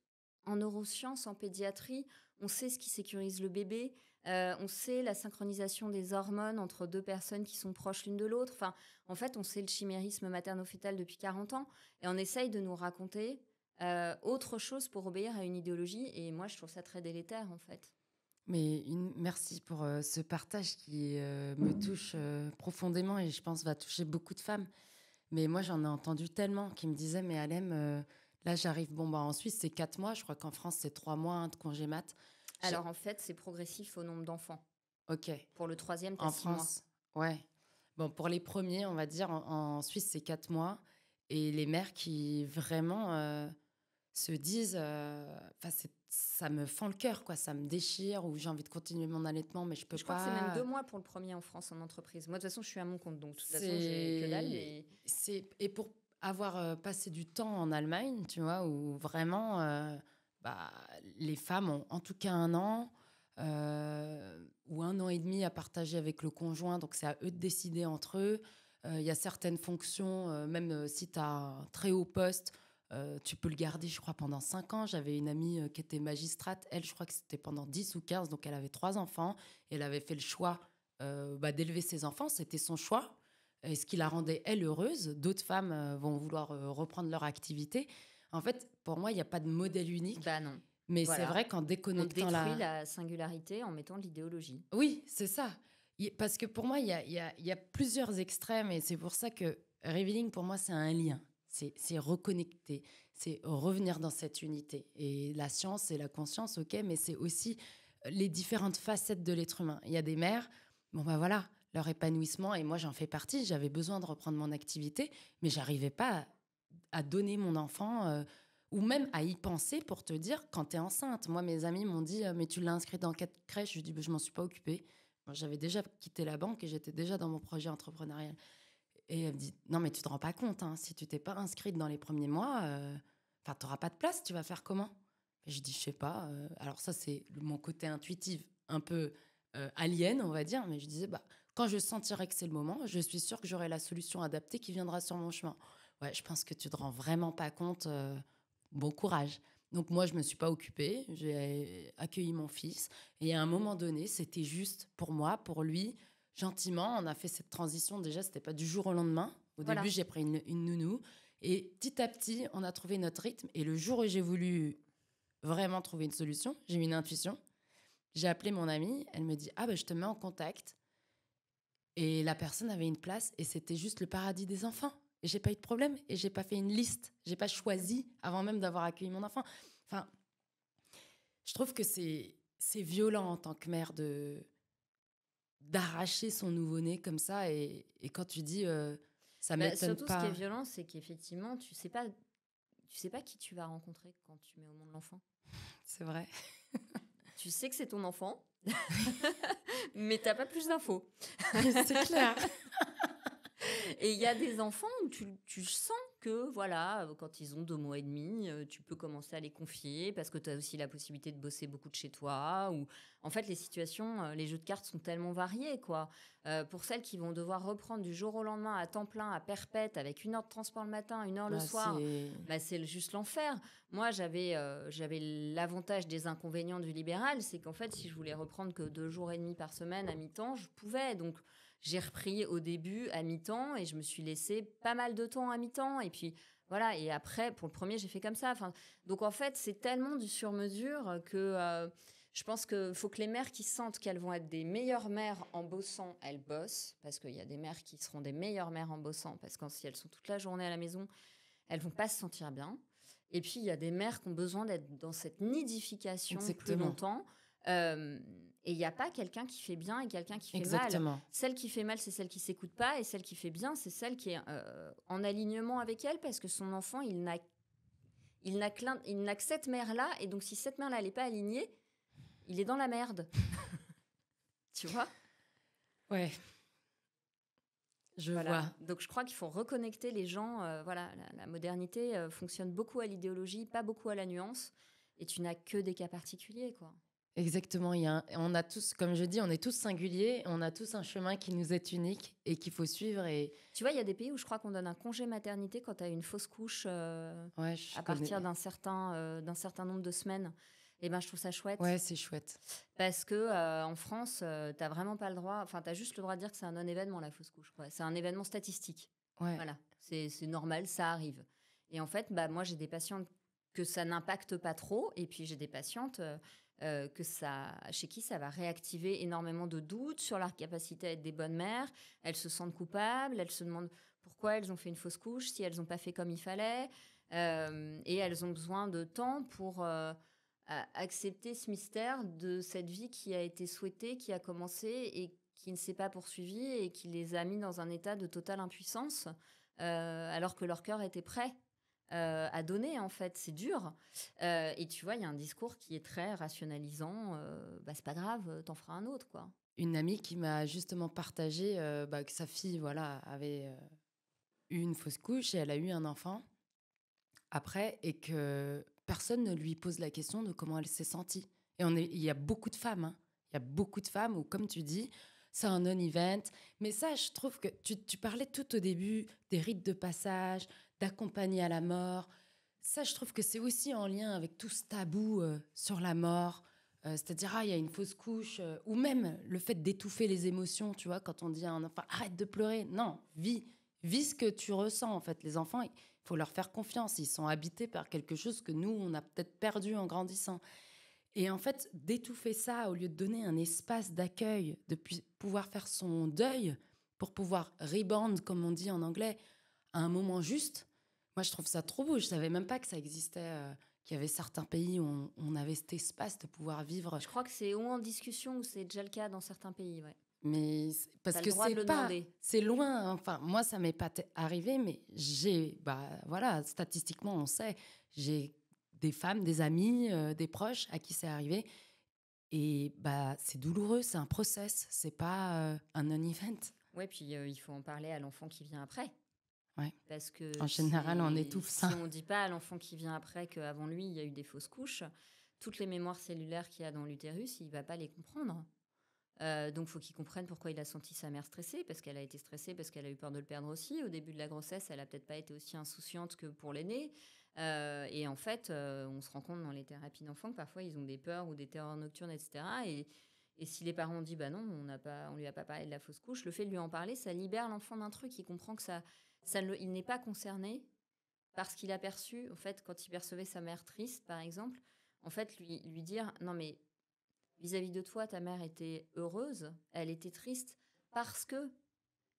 en neurosciences, en pédiatrie. On sait ce qui sécurise le bébé. On sait la synchronisation des hormones entre deux personnes qui sont proches l'une de l'autre. Enfin, en fait, on sait le chimérisme materno-fœtal depuis 40 ans. Et on essaye de nous raconter autre chose pour obéir à une idéologie. Et moi, je trouve ça très délétère, en fait. Mais merci pour ce partage qui me touche profondément et je pense va toucher beaucoup de femmes. Mais moi, j'en ai entendu tellement qui me disaient, mais Alem, là, j'arrive, en Suisse, c'est 4 mois. Je crois qu'en France, c'est 3 mois de congé mat. Alors, en fait, c'est progressif au nombre d'enfants. Ok. Pour le troisième, tu as En 6 mois. France, ouais. Bon, pour les premiers, on va dire, en Suisse, c'est 4 mois. Et les mères qui vraiment se disent, enfin, ça me fend le cœur, quoi. Ça me déchire, ou j'ai envie de continuer mon allaitement, mais je peux Je crois que c'est même pas. 2 mois pour le premier en France en entreprise. Moi, de toute façon, je suis à mon compte, donc de toute façon, j'ai que dalle. C'est, Mais et pour avoir passé du temps en Allemagne, tu vois, où vraiment, bah, les femmes ont en tout cas 1 an ou 1 an et demi à partager avec le conjoint, donc c'est à eux de décider entre eux. Il y a certaines fonctions, même si tu as un très haut poste, tu peux le garder, je crois, pendant 5 ans. J'avais une amie qui était magistrate. Elle, je crois que c'était pendant 10 ou 15, donc elle avait 3 enfants. Et elle avait fait le choix d'élever ses enfants. C'était son choix. Et ce qui la rendait, elle, heureuse. D'autres femmes vont vouloir reprendre leur activité. En fait, pour moi, il n'y a pas de modèle unique. bah non. Mais c'est Voilà. vrai qu'en On déconnectant détruit la singularité en mettant de l'idéologie. Oui, c'est ça. Parce que pour moi, il y a plusieurs extrêmes. Et c'est pour ça que Revealing, pour moi, c'est un lien. C'est reconnecter. C'est revenir dans cette unité. Et la science et la conscience, ok, mais c'est aussi les différentes facettes de l'être humain. Il y a des mères, bon ben voilà, leur épanouissement, et moi j'en fais partie, j'avais besoin de reprendre mon activité, mais j'arrivais pas à donner mon enfant, ou même à y penser pour te dire quand tu es enceinte. Moi, mes amis m'ont dit, mais tu l'as inscrit dans 4 crèches. Je dis, bah, je m'en suis pas occupée. Moi, j'avais déjà quitté la banque et j'étais déjà dans mon projet entrepreneurial. Et elle me dit, non, mais tu te rends pas compte, hein, si tu t'es pas inscrite dans les premiers mois, tu n'auras pas de place, tu vas faire comment? Et je dis, je sais pas. Alors ça, c'est mon côté intuitif, un peu alien, on va dire. Mais je disais, bah, quand je sentirai que c'est le moment, je suis sûre que j'aurai la solution adaptée qui viendra sur mon chemin. Ouais, je pense que tu te rends vraiment pas compte. Bon courage. Donc moi, je me suis pas occupée. J'ai accueilli mon fils. Et à un moment donné, c'était juste pour moi, pour lui. Gentiment, on a fait cette transition. Déjà, c'était pas du jour au lendemain. Au Voilà. début, j'ai pris une nounou. Et petit à petit, on a trouvé notre rythme. Et le jour où j'ai voulu vraiment trouver une solution, j'ai eu une intuition. J'ai appelé mon amie. Elle me dit, ah ben, je te mets en contact. Et la personne avait une place et c'était juste le paradis des enfants. Et j'ai pas eu de problème et j'ai pas fait une liste. J'ai pas choisi avant même d'avoir accueilli mon enfant. Enfin, je trouve que c'est violent en tant que mère d'arracher son nouveau-né comme ça. Et quand tu dis ça Bah, m'étonne surtout, ce qui est pas, violent, c'est qu'effectivement, tu sais pas qui tu vas rencontrer quand tu mets au monde l'enfant. c'est vrai. Tu sais que c'est ton enfant, mais t'as pas plus d'infos. C'est clair. Et il y a des enfants où tu sens que, voilà, quand ils ont 2 mois et demi, tu peux commencer à les confier parce que tu as aussi la possibilité de bosser beaucoup de chez toi. Ou en fait, les situations, les jeux de cartes sont tellement variés, quoi. Pour celles qui vont devoir reprendre du jour au lendemain à temps plein, à perpète, avec 1 heure de transport le matin, 1 heure le Ah, soir, bah, c'est juste l'enfer. Moi, j'avais l'avantage des inconvénients du libéral, c'est qu'en fait, si je voulais reprendre que 2 jours et demi par semaine à mi-temps, je pouvais. Donc, j'ai repris au début à mi-temps et je me suis laissé pas mal de temps à mi-temps. Et puis voilà, et après, pour le premier, j'ai fait comme ça. Enfin, donc en fait, c'est tellement du sur-mesure que je pense qu'il faut que les mères qui sentent qu'elles vont être des meilleures mères en bossant, elles bossent. Parce qu'il y a des mères qui seront des meilleures mères en bossant. Parce que si elles sont toute la journée à la maison, elles vont pas se sentir bien. Et puis, il y a des mères qui ont besoin d'être dans cette nidification plus exactement. longtemps. Et il n'y a pas quelqu'un qui fait bien et quelqu'un qui fait mal. Exactement. Celle qui fait mal, c'est celle qui s'écoute pas. Et celle qui fait bien, c'est celle qui est en alignement avec elle parce que son enfant, il n'a que cette mère-là. Et donc, si cette mère-là, elle n'est pas alignée, il est dans la merde. Tu vois? Ouais. Je Voilà. vois. Donc, je crois qu'il faut reconnecter les gens. Voilà, la modernité fonctionne beaucoup à l'idéologie, pas beaucoup à la nuance. Et tu n'as que des cas particuliers, quoi. Exactement, on a tous, comme je dis, on est tous singuliers, on a tous un chemin qui nous est unique et qu'il faut suivre. Et Tu vois, il y a des pays où je crois qu'on donne un congé maternité quand tu as une fausse couche ouais, je à connais. partir d'un certain nombre de semaines. Et ben, je trouve ça chouette. Ouais, c'est chouette. Parce que en France, t'as vraiment pas le droit. Enfin, t'as juste le droit de dire que c'est un non-événement, la fausse couche, quoi. C'est un événement statistique. Ouais. Voilà. C'est normal, ça arrive. Et en fait, bah, moi, j'ai des patientes que ça n'impacte pas trop. Et puis, j'ai des patientes chez qui ça va réactiver énormément de doutes sur leur capacité à être des bonnes mères. Elles se sentent coupables. Elles se demandent pourquoi elles ont fait une fausse couche, si elles n'ont pas fait comme il fallait. Et elles ont besoin de temps pour accepter ce mystère de cette vie qui a été souhaitée, qui a commencé et qui ne s'est pas poursuivie et qui les a mis dans un état de totale impuissance, alors que leur cœur était prêt à donner, en fait. C'est dur. Et tu vois, il y a un discours qui est très rationalisant. Bah, c'est pas grave, t'en feras un autre, quoi. Une amie qui m'a justement partagé que sa fille voilà, avait eu une fausse couche et elle a eu un enfant après et que personne ne lui pose la question de comment elle s'est sentie. Et il y a beaucoup de femmes, hein. Il y a beaucoup de femmes où, comme tu dis, c'est un non-event. Mais ça, je trouve que tu parlais tout au début des rites de passage, d'accompagner à la mort. Ça, je trouve que c'est aussi en lien avec tout ce tabou sur la mort. C'est-à-dire, il y a une fausse couche, ou même le fait d'étouffer les émotions, tu vois, quand on dit à un enfant, arrête de pleurer. Non, vis ce que tu ressens, en fait. Les enfants, il faut leur faire confiance. Ils sont habités par quelque chose que nous, on a peut-être perdu en grandissant. Et en fait, d'étouffer ça, au lieu de donner un espace d'accueil, de pouvoir faire son deuil, pour pouvoir rebound, comme on dit en anglais, à un moment juste, moi, je trouve ça trop beau. Je savais même pas que ça existait, qu'il y avait certains pays où on avait cet espace de pouvoir vivre. Je crois que c'est ou en discussion ou c'est déjà le cas dans certains pays, ouais. Mais parce T'as que le droit de le demander. c'est loin. Enfin, moi, ça m'est pas arrivé, mais voilà, statistiquement, on sait, j'ai des femmes, des amis, des proches à qui c'est arrivé. Et c'est douloureux, c'est un process, c'est pas un non-event. Ouais, puis il faut en parler à l'enfant qui vient après. Ouais. Parce que En général, on étouffe ça. si on ne dit pas à l'enfant qui vient après qu'avant lui, il y a eu des fausses couches, toutes les mémoires cellulaires qu'il y a dans l'utérus, il ne va pas les comprendre. Donc, il faut qu'il comprenne pourquoi il a senti sa mère stressée, parce qu'elle a été stressée, parce qu'elle a eu peur de le perdre aussi. Au début de la grossesse, elle n'a peut-être pas été aussi insouciante que pour l'aîné. Et en fait, on se rend compte dans les thérapies d'enfants que parfois, ils ont des peurs ou des terreurs nocturnes, etc. Et si les parents ont dit, bah non, on lui a pas parlé de la fausse couche, le fait de lui en parler, ça libère l'enfant d'un truc. Il comprend que il n'est pas concerné parce qu'il a perçu, en fait, quand il percevait sa mère triste, par exemple, en fait, lui dire, non mais vis-à-vis de toi, ta mère était heureuse, elle était triste parce que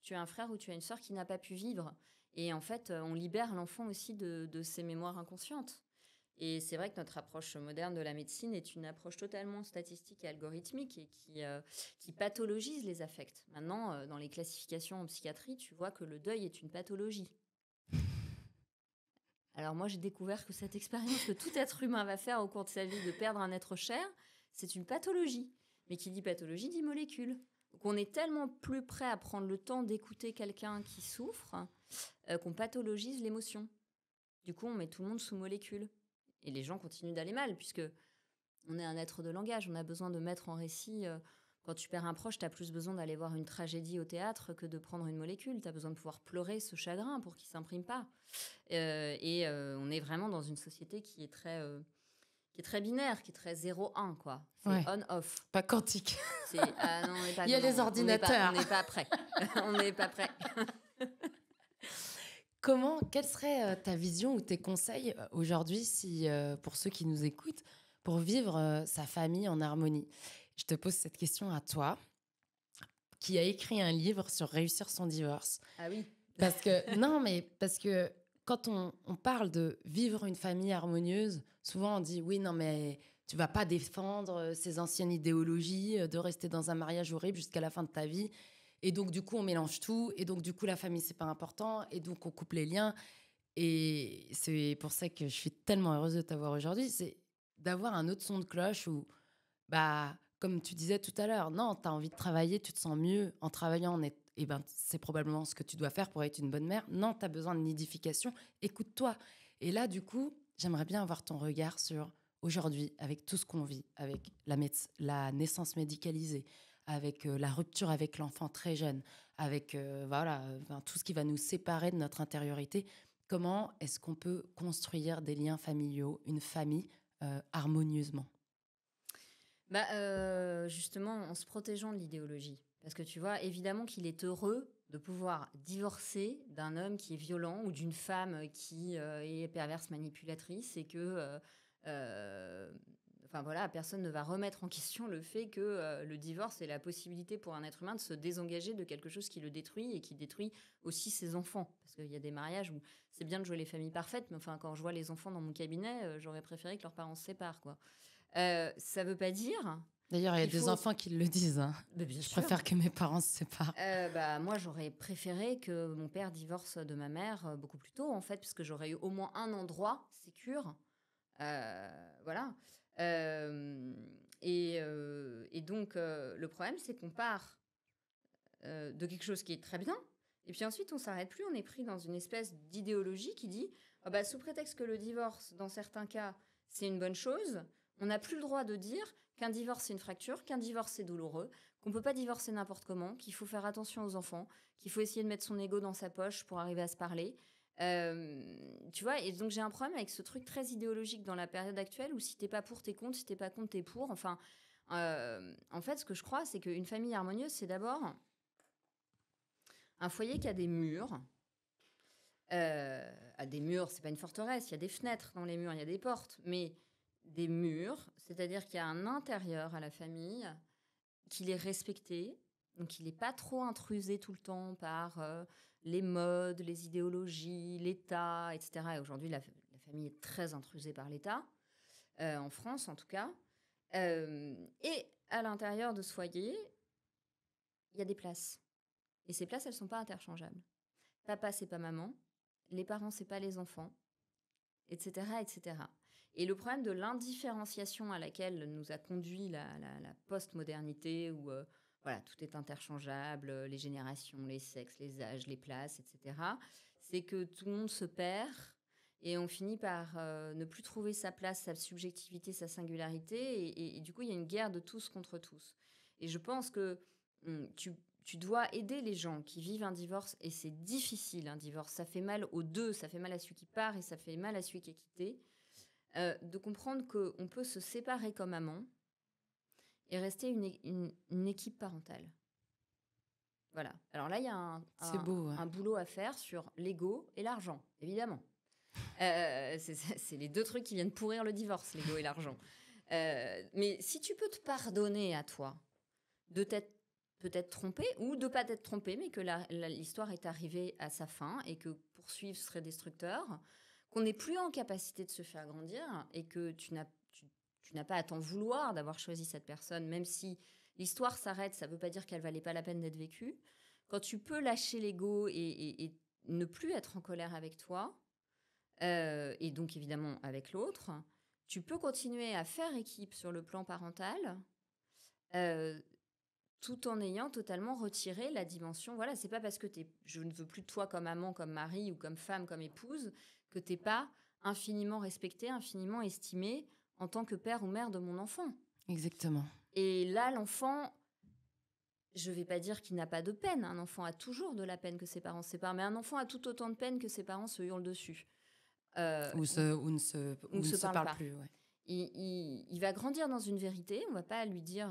tu as un frère ou tu as une sœur qui n'a pas pu vivre. Et en fait, on libère l'enfant aussi de ses mémoires inconscientes. Et c'est vrai que notre approche moderne de la médecine est une approche totalement statistique et algorithmique et qui pathologise les affects. Maintenant, dans les classifications en psychiatrie, tu vois que le deuil est une pathologie. Alors moi, j'ai découvert que cette expérience que tout être humain va faire au cours de sa vie de perdre un être cher, c'est une pathologie. Mais qui dit pathologie dit molécule. Donc on est tellement plus prêt à prendre le temps d'écouter quelqu'un qui souffre qu'on pathologise l'émotion. Du coup, on met tout le monde sous molécule. Et les gens continuent d'aller mal, puisque on est un être de langage. On a besoin de mettre en récit... quand tu perds un proche, tu as plus besoin d'aller voir une tragédie au théâtre que de prendre une molécule. Tu as besoin de pouvoir pleurer ce chagrin pour qu'il ne s'imprime pas. On est vraiment dans une société qui est très binaire, qui est très 0-1, quoi. C'est Ouais. on-off. Pas quantique. Non, on n'est pas Il y a les ordinateurs. On n'est pas prêt. On n'est pas prêt. Quelle serait ta vision ou tes conseils aujourd'hui, pour ceux qui nous écoutent, pour vivre sa famille en harmonie? Je te pose cette question à toi, qui a écrit un livre sur réussir son divorce. Ah oui. Parce que quand on parle de vivre une famille harmonieuse, souvent on dit oui, non, mais tu vas pas défendre ces anciennes idéologies de rester dans un mariage horrible jusqu'à la fin de ta vie. Et donc, du coup, on mélange tout. Et donc, du coup, la famille, c'est pas important. Et donc, on coupe les liens. Et c'est pour ça que je suis tellement heureuse de t'avoir aujourd'hui. C'est d'avoir un autre son de cloche où, comme tu disais tout à l'heure, non, tu as envie de travailler, tu te sens mieux en travaillant. C'est probablement ce que tu dois faire pour être une bonne mère. Non, tu as besoin de nidification. Écoute-toi. Et là, du coup, j'aimerais bien avoir ton regard sur aujourd'hui, avec tout ce qu'on vit, avec la naissance médicalisée, avec la rupture avec l'enfant très jeune, avec tout ce qui va nous séparer de notre intériorité. Comment est-ce qu'on peut construire des liens familiaux, une famille harmonieusement? Justement, en se protégeant de l'idéologie. Parce que tu vois, évidemment qu'il est heureux de pouvoir divorcer d'un homme qui est violent ou d'une femme qui est perverse manipulatrice et que... personne ne va remettre en question le fait que le divorce est la possibilité pour un être humain de se désengager de quelque chose qui le détruit et qui détruit aussi ses enfants. Parce qu'il y a des mariages où c'est bien de jouer les familles parfaites, mais enfin, quand je vois les enfants dans mon cabinet, j'aurais préféré que leurs parents se séparent, quoi. Ça veut pas dire D'ailleurs, il y a qu'il des faut... enfants qui le disent. Hein. Bien Je sûr. préfère que mes parents se séparent. Moi, j'aurais préféré que mon père divorce de ma mère beaucoup plus tôt, en fait, parce que j'aurais eu au moins un endroit sécure. Voilà. Euh, et donc, le problème, c'est qu'on part de quelque chose qui est très bien, et puis ensuite, on s'arrête plus, on est pris dans une espèce d'idéologie qui dit, ah bah, sous prétexte que le divorce, dans certains cas, c'est une bonne chose, on n'a plus le droit de dire qu'un divorce, c'est une fracture, qu'un divorce, c'est douloureux, qu'on peut pas divorcer n'importe comment, qu'il faut faire attention aux enfants, qu'il faut essayer de mettre son ego dans sa poche pour arriver à se parler. Tu vois, et donc j'ai un problème avec ce truc très idéologique dans la période actuelle où si t'es pas pour, t'es contre, si t'es pas contre, t'es pour. Enfin, en fait, ce que je crois, c'est qu'une famille harmonieuse, c'est d'abord un foyer qui a des murs. À des murs, c'est pas une forteresse, il y a des fenêtres dans les murs, il y a des portes, mais des murs, c'est-à-dire qu'il y a un intérieur à la famille, qu'il est respecté, donc il n'est pas trop intrusé tout le temps par les modes, les idéologies, l'État, etc. Et aujourd'hui, la famille est très intrusée par l'État, en France en tout cas. Et à l'intérieur de ce foyer, il y a des places. Et ces places, elles ne sont pas interchangeables. Papa, c'est pas maman. Les parents, c'est pas les enfants, etc., etc. Et le problème de l'indifférenciation à laquelle nous a conduit la post-modernité, où voilà, tout est interchangeable, les générations, les sexes, les âges, les places, etc., c'est que tout le monde se perd et on finit par ne plus trouver sa place, sa subjectivité, sa singularité. Et du coup, il y a une guerre de tous contre tous. Et je pense que tu dois aider les gens qui vivent un divorce, et c'est difficile un divorce, ça fait mal aux deux, ça fait mal à celui qui part et ça fait mal à celui qui est quitté, de comprendre qu'on peut se séparer comme amant et rester une équipe parentale. Voilà. Alors là, il y a C'est beau. un boulot à faire sur l'ego et l'argent, évidemment. C'est les deux trucs qui viennent pourrir le divorce, l'ego et l'argent. Mais si tu peux te pardonner à toi de t'être peut-être trompé ou de pas t'être trompé, mais que l'histoire est arrivée à sa fin et que poursuivre serait destructeur, qu'on n'est plus en capacité de se faire grandir et que tu n'as pas à t'en vouloir d'avoir choisi cette personne, même si l'histoire s'arrête, ça ne veut pas dire qu'elle valait pas la peine d'être vécue. Quand tu peux lâcher l'ego et ne plus être en colère avec toi, et donc évidemment avec l'autre, tu peux continuer à faire équipe sur le plan parental, tout en ayant totalement retiré la dimension. Voilà, c'est pas parce que je ne veux plus de toi comme amant, comme mari ou comme femme, comme épouse, que t'es pas infiniment respecté, infiniment estimé en tant que père ou mère de mon enfant. Exactement. Et là, l'enfant, je vais pas dire qu'il n'a pas de peine. Un enfant a toujours de la peine que ses parents se séparent, mais un enfant a tout autant de peine que ses parents se hurlent dessus. Ou ne se parle plus. Ouais. Il va grandir dans une vérité. On va pas lui dire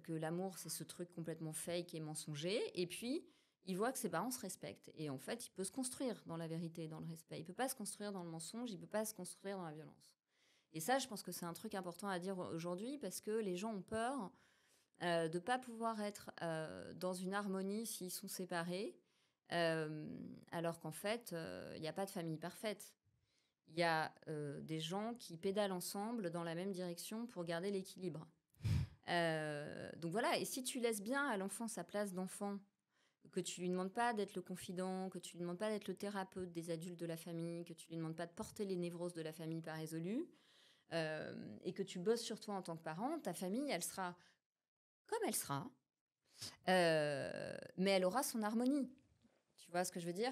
que l'amour, c'est ce truc complètement fake et mensonger. Et puis, il voit que ses parents se respectent. Et en fait, il peut se construire dans la vérité et dans le respect. Il peut pas se construire dans le mensonge. Il peut pas se construire dans la violence. Et ça, je pense que c'est un truc important à dire aujourd'hui parce que les gens ont peur de pas pouvoir être dans une harmonie s'ils sont séparés. Alors qu'en fait, il n'y a pas de famille parfaite. Il y a des gens qui pédalent ensemble dans la même direction pour garder l'équilibre. Donc voilà, et si tu laisses bien à l'enfant sa place d'enfant, que tu lui demandes pas d'être le confident, que tu lui demandes pas d'être le thérapeute des adultes de la famille, que tu lui demandes pas de porter les névroses de la famille pas résolues, et que tu bosses sur toi en tant que parent, ta famille, elle sera comme elle sera, mais elle aura son harmonie. Tu vois ce que je veux dire ?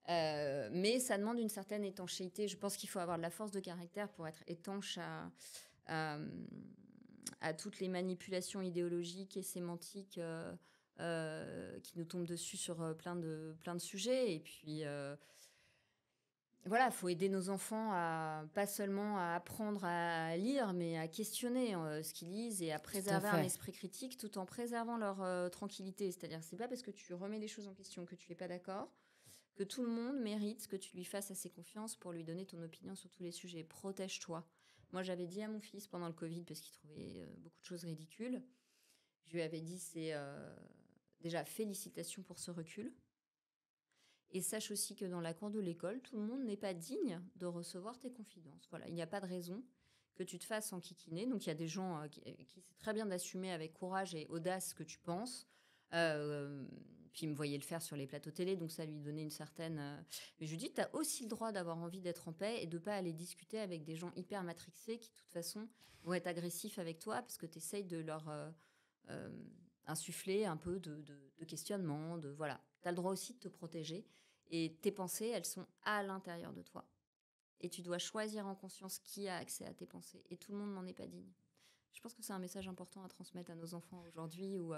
Mais ça demande une certaine étanchéité. Je pense qu'il faut avoir de la force de caractère pour être étanche à toutes les manipulations idéologiques et sémantiques qui nous tombent dessus sur plein de sujets. Et puis, voilà, il faut aider nos enfants pas seulement à apprendre à lire, mais à questionner ce qu'ils lisent et à préserver un esprit critique tout en préservant leur tranquillité. C'est-à-dire, c'est pas parce que tu remets les choses en question que tu n'es pas d'accord que tout le monde mérite que tu lui fasses assez confiance pour lui donner ton opinion sur tous les sujets. Protège-toi. Moi, j'avais dit à mon fils pendant le Covid, parce qu'il trouvait beaucoup de choses ridicules, je lui avais dit, c'est déjà félicitations pour ce recul. Et sache aussi que dans la cour de l'école, tout le monde n'est pas digne de recevoir tes confidences. Voilà, il n'y a pas de raison que tu te fasses enquiquiner. Donc, il y a des gens qui c'est très bien d'assumer avec courage et audace ce que tu penses. Euh, Puis, il me voyait le faire sur les plateaux télé, donc ça lui donnait une certaine... Mais je lui dis, tu as aussi le droit d'avoir envie d'être en paix et de ne pas aller discuter avec des gens hyper matrixés qui, de toute façon, vont être agressifs avec toi parce que tu essayes de leur insuffler un peu de questionnement. Voilà. Tu as le droit aussi de te protéger. Et tes pensées, elles sont à l'intérieur de toi. Et tu dois choisir en conscience qui a accès à tes pensées. Et tout le monde n'en est pas digne. Je pense que c'est un message important à transmettre à nos enfants aujourd'hui où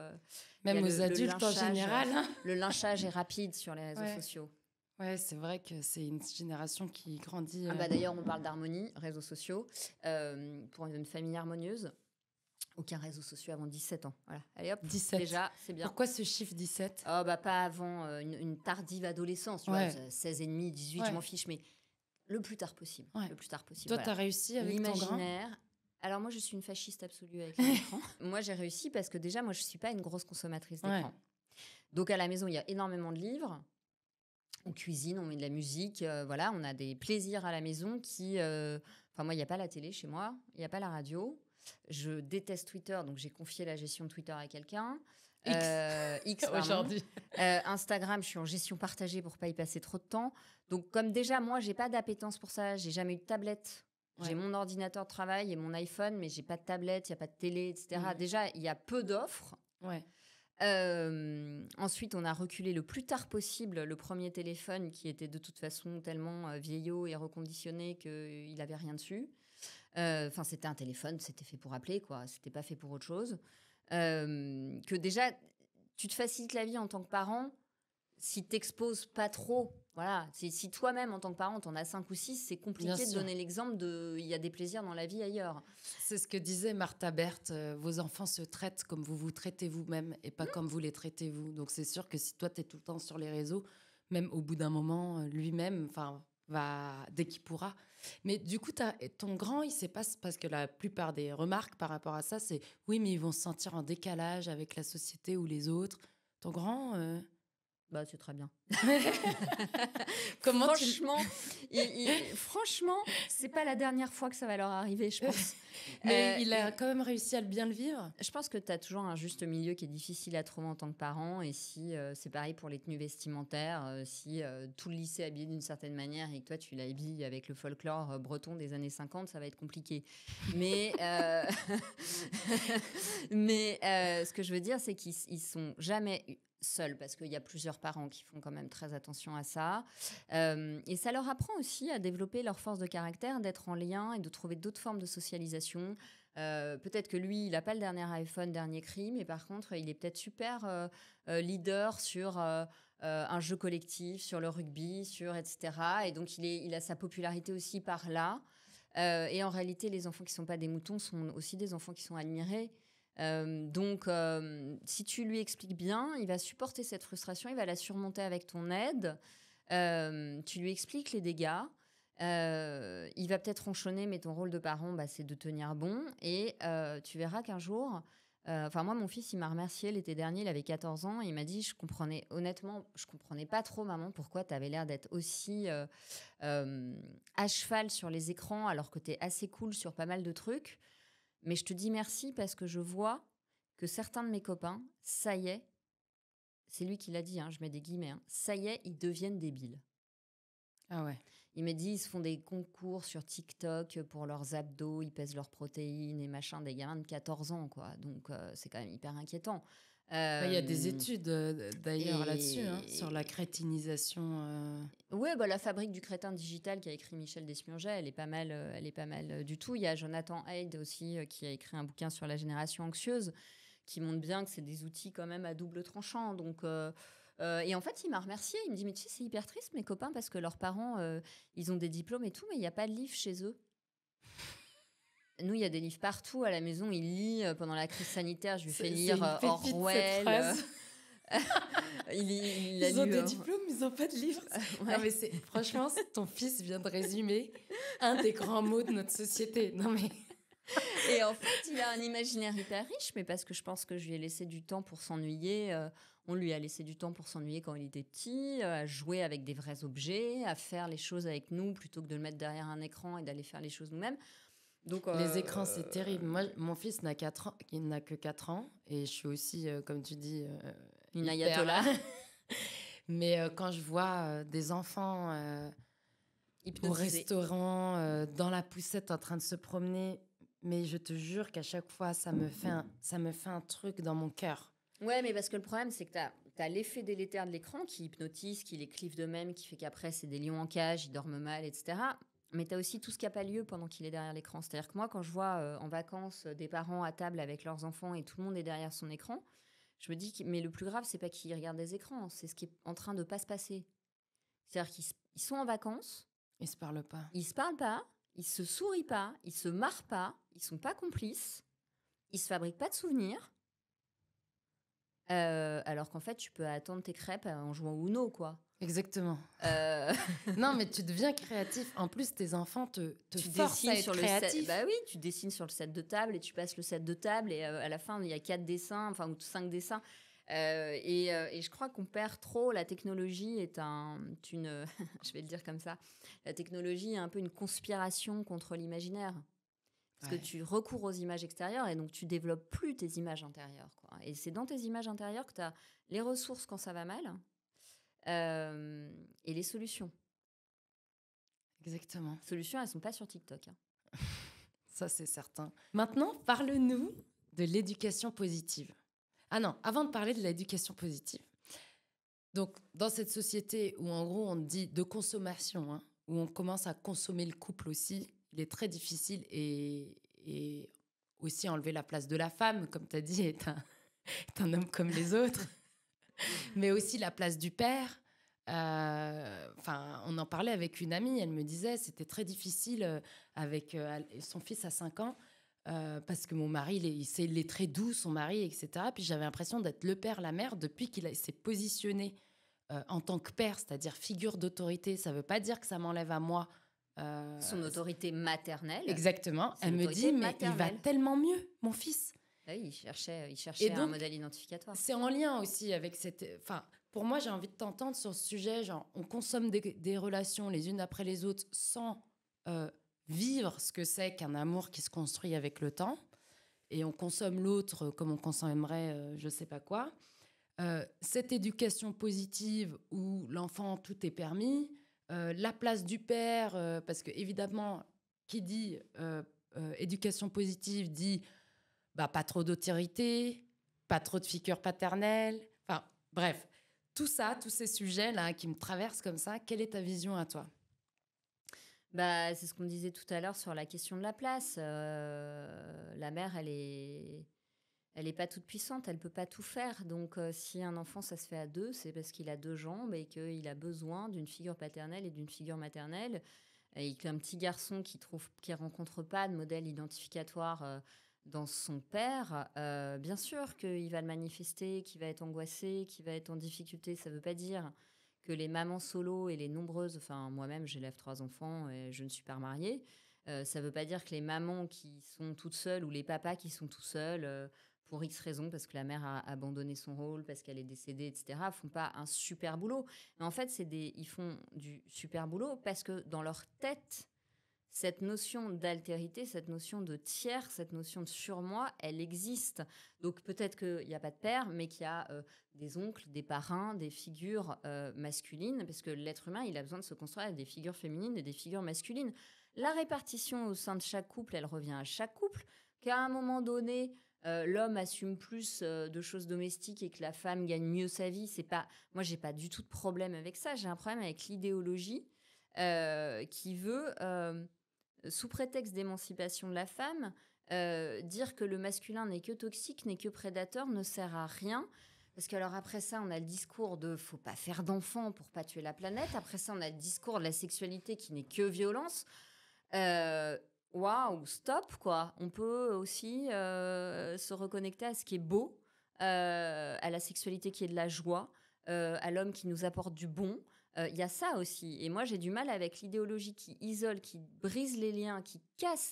Même aux adultes en général. Le lynchage est rapide sur les réseaux sociaux. Ouais, c'est vrai que c'est une génération qui grandit. D'ailleurs, on parle d'harmonie, réseaux sociaux. Pour une famille harmonieuse, aucun réseau social avant 17 ans. Voilà. Allez hop, 17. Déjà, c'est bien. Pourquoi ce chiffre 17 ? Pas avant une tardive adolescence. Tu vois, 16 et demi, 18, je m'en fiche, mais le plus tard possible. Le plus tard possible. Toi, tu as réussi avec ton grain ? L'imaginaire. Alors moi, je suis une fasciste absolue avec l'écran. Moi, j'ai réussi parce que déjà, moi, je suis pas une grosse consommatrice d'écran. Donc, à la maison, il y a énormément de livres. On cuisine, on met de la musique. Voilà, on a des plaisirs à la maison qui... moi, il n'y a pas la télé chez moi. Il n'y a pas la radio. Je déteste Twitter, donc j'ai confié la gestion de Twitter à quelqu'un. X aujourd'hui. Instagram, je suis en gestion partagée pour pas y passer trop de temps. Donc, comme déjà, moi, j'ai pas d'appétence pour ça. J'ai jamais eu de tablette. J'ai mon ordinateur de travail et mon iPhone, mais j'ai pas de tablette, il y a pas de télé, etc. Déjà, il y a peu d'offres. Ensuite, on a reculé le plus tard possible le premier téléphone qui était de toute façon tellement vieillot et reconditionné qu'il n'avait rien dessus. C'était un téléphone, c'était fait pour appeler, quoi. C'était pas fait pour autre chose. Que déjà, tu te facilites la vie en tant que parent si t'exposes pas trop. Voilà. Si toi-même, en tant que parent, t'en as 5 ou 6, c'est compliqué de donner l'exemple de... Il y a des plaisirs dans la vie ailleurs. C'est ce que disait Martha Berthe. Vos enfants se traitent comme vous vous traitez vous-même et pas comme vous les traitez vous. Donc, c'est sûr que si toi, t'es tout le temps sur les réseaux, même au bout d'un moment, lui-même va dès qu'il pourra. Mais du coup, ton grand, il sait pas... Parce que la plupart des remarques par rapport à ça, c'est « Oui, mais ils vont se sentir en décalage avec la société ou les autres. » Ton grand... c'est très bien. Comment franchement, c'est pas la dernière fois que ça va leur arriver, je pense. Mais il a quand même réussi à bien le vivre. Je pense que tu as toujours un juste milieu qui est difficile à trouver en tant que parent. Et si c'est pareil pour les tenues vestimentaires, si tout le lycée est habillé d'une certaine manière et que toi, tu l'habilles avec le folklore breton des années 50, ça va être compliqué. Mais, ce que je veux dire, c'est qu'ils sont jamais... seuls, parce qu'il y a plusieurs parents qui font quand même très attention à ça. Et ça leur apprend aussi à développer leur force de caractère, d'être en lien et de trouver d'autres formes de socialisation. Peut-être que lui, il n'a pas le dernier iPhone, dernier cri, mais par contre, il est peut-être super leader sur un jeu collectif, sur le rugby, etc. Et donc, il a sa popularité aussi par là. Et en réalité, les enfants qui ne sont pas des moutons sont aussi des enfants qui sont admirés. Donc, si tu lui expliques bien, il va supporter cette frustration, il va la surmonter avec ton aide. Tu lui expliques les dégâts. Il va peut-être ronchonner, mais ton rôle de parent, c'est de tenir bon. Et tu verras qu'un jour... moi, mon fils, il m'a remercié l'été dernier, il avait 14 ans. Et il m'a dit, je comprenais pas trop, maman, pourquoi tu avais l'air d'être aussi à cheval sur les écrans alors que tu es assez cool sur pas mal de trucs. Mais je te dis merci parce que je vois que certains de mes copains, ça y est, c'est lui qui l'a dit, je mets des guillemets, ça y est, ils deviennent débiles. Ah ouais. Il m'a dit, ils se font des concours sur TikTok pour leurs abdos, ils pèsent leurs protéines et machin, des gamins de 14 ans, quoi. Donc, c'est quand même hyper inquiétant. Il y a des études d'ailleurs là-dessus, sur la crétinisation. Oui, la fabrique du crétin digital qu'a écrit Michel Desmiurget, elle est pas mal du tout. Il y a Jonathan Haidt aussi qui a écrit un bouquin sur la génération anxieuse qui montre bien que c'est des outils quand même à double tranchant. Donc, et en fait, il m'a remercié. Il me dit, mais tu sais, c'est hyper triste mes copains parce que leurs parents, ils ont des diplômes et tout, mais il n'y a pas de livres chez eux. Nous, il y a des livres partout à la maison. Il lit pendant la crise sanitaire. Je lui fais lire Orwell. Ils ont des diplômes, ils n'ont pas de livres. Non, mais franchement, ton fils vient de résumer un des grands mots de notre société. Non, mais... Et en fait, il a un imaginaire hyper riche, mais parce que je pense que je lui ai laissé du temps pour s'ennuyer. On lui a laissé du temps pour s'ennuyer quand il était petit, à jouer avec des vrais objets, à faire les choses avec nous plutôt que de le mettre derrière un écran et d'aller faire les choses nous-mêmes. Donc, Les écrans, c'est terrible. Moi, mon fils n'a 4 ans, il n'a que 4 ans. Et je suis aussi, comme tu dis, une hyper... ayatollah Mais quand je vois des enfants au hypnotisée. restaurant, dans la poussette, en train de se promener, mais je te jure qu'à chaque fois, ça me fait un truc dans mon cœur. Ouais, mais parce que le problème, c'est que t'as l'effet délétère de l'écran qui hypnotise, qui les clive d'eux-mêmes, qui fait qu'après, c'est des lions en cage, ils dorment mal, etc. Mais t'as aussi tout ce qui n'a pas lieu pendant qu'il est derrière l'écran. C'est-à-dire que moi, quand je vois en vacances des parents à table avec leurs enfants et tout le monde est derrière son écran, je me dis, mais le plus grave, c'est pas qu'ils regardent des écrans, c'est ce qui est en train de pas se passer. C'est-à-dire qu'ils sont en vacances, Ils se parlent pas. ils se parlent pas, ils se sourient pas, ils se marrent pas, ils sont pas complices, ils se fabriquent pas de souvenirs. Alors qu'en fait, tu peux attendre tes crêpes en jouant au Uno, quoi. Exactement. Euh, Non, mais tu deviens créatif. En plus, tes enfants te tu forcent dessines à être sur le créatif. set. Bah oui, tu dessines sur le set de table et tu passes le set de table et à la fin, il y a 4 dessins, enfin, ou 5 dessins. Et je crois qu'on perd trop. La technologie est une je vais le dire comme ça, la technologie est un peu une conspiration contre l'imaginaire. Parce que tu recours aux images extérieures et donc tu développes plus tes images intérieures, quoi. Et c'est dans tes images intérieures que tu as les ressources quand ça va mal et les solutions. Exactement. Les solutions, elles sont pas sur TikTok. Ça, c'est certain. Maintenant, parle-nous de l'éducation positive. Ah non, avant de parler de l'éducation positive. Donc, dans cette société où, en gros, on dit de consommation, hein, où on commence à consommer le couple aussi, il est très difficile et aussi enlever la place de la femme, comme tu as dit, est un homme comme les autres, mais aussi la place du père. On en parlait avec une amie, elle me disait c'était très difficile avec son fils à 5 ans, parce que mon mari, il est très doux, son mari, etc. Puis j'avais l'impression d'être le père, la mère, depuis s'est positionné en tant que père, c'est-à-dire figure d'autorité. Ça ne veut pas dire que ça m'enlève à moi. Son autorité maternelle. Exactement. C'est Elle me dit, mais il va maternelle. tellement mieux, mon fils. Ah oui, il cherchait Et donc, un modèle identificatoire. c'est en lien aussi avec cette... Enfin, pour moi, j'ai envie de t'entendre sur ce sujet. Genre, on consomme des relations les unes après les autres sans vivre ce que c'est qu'un amour qui se construit avec le temps. Et on consomme l'autre comme on consommerait je sais pas quoi. Cette éducation positive où l'enfant, tout est permis. La place du père, parce que évidemment, qui dit éducation positive dit bah, pas trop d'autorité, pas trop de figure paternelle. Enfin, bref, tout ça, tous ces sujets-là qui me traversent comme ça, quelle est ta vision à toi ? Bah, c'est ce qu'on disait tout à l'heure sur la question de la place. La mère, elle est pas toute puissante, elle peut pas tout faire. Donc, si un enfant, ça se fait à deux, c'est parce qu'il a deux jambes et qu'il a besoin d'une figure paternelle et d'une figure maternelle. Et qu'un petit garçon qui rencontre pas de modèle identificatoire dans son père, bien sûr qu'il va le manifester, qu'il va être angoissé, qu'il va être en difficulté. Ça veut pas dire que les mamans solo et les nombreuses, enfin moi-même j'élève 3 enfants et je ne suis pas remariée, ça ne veut pas dire que les mamans qui sont toutes seules ou les papas qui sont tout seuls pour X raisons, parce que la mère a abandonné son rôle, parce qu'elle est décédée, etc., font pas un super boulot. Mais en fait, ils font du super boulot parce que dans leur tête, cette notion d'altérité, cette notion de tiers, cette notion de surmoi, elle existe. Donc peut-être qu'il n'y a pas de père, mais qu'il y a des oncles, des parrains, des figures masculines, parce que l'être humain, il a besoin de se construire avec des figures féminines et des figures masculines. La répartition au sein de chaque couple, elle revient à chaque couple, qu'à un moment donné, l'homme assume plus de choses domestiques et que la femme gagne mieux sa vie. C'est pas... Moi, j'ai pas du tout de problème avec ça. J'ai un problème avec l'idéologie qui veut... sous prétexte d'émancipation de la femme, dire que le masculin n'est que toxique, n'est que prédateur, ne sert à rien. Parce que alors après ça, on a le discours de faut pas faire d'enfants pour pas tuer la planète. Après ça, on a le discours de la sexualité qui n'est que violence. Waouh, stop quoi. On peut aussi se reconnecter à ce qui est beau, à la sexualité qui est de la joie, à l'homme qui nous apporte du bon. Il y a ça aussi. Et moi, j'ai du mal avec l'idéologie qui isole, qui brise les liens, qui casse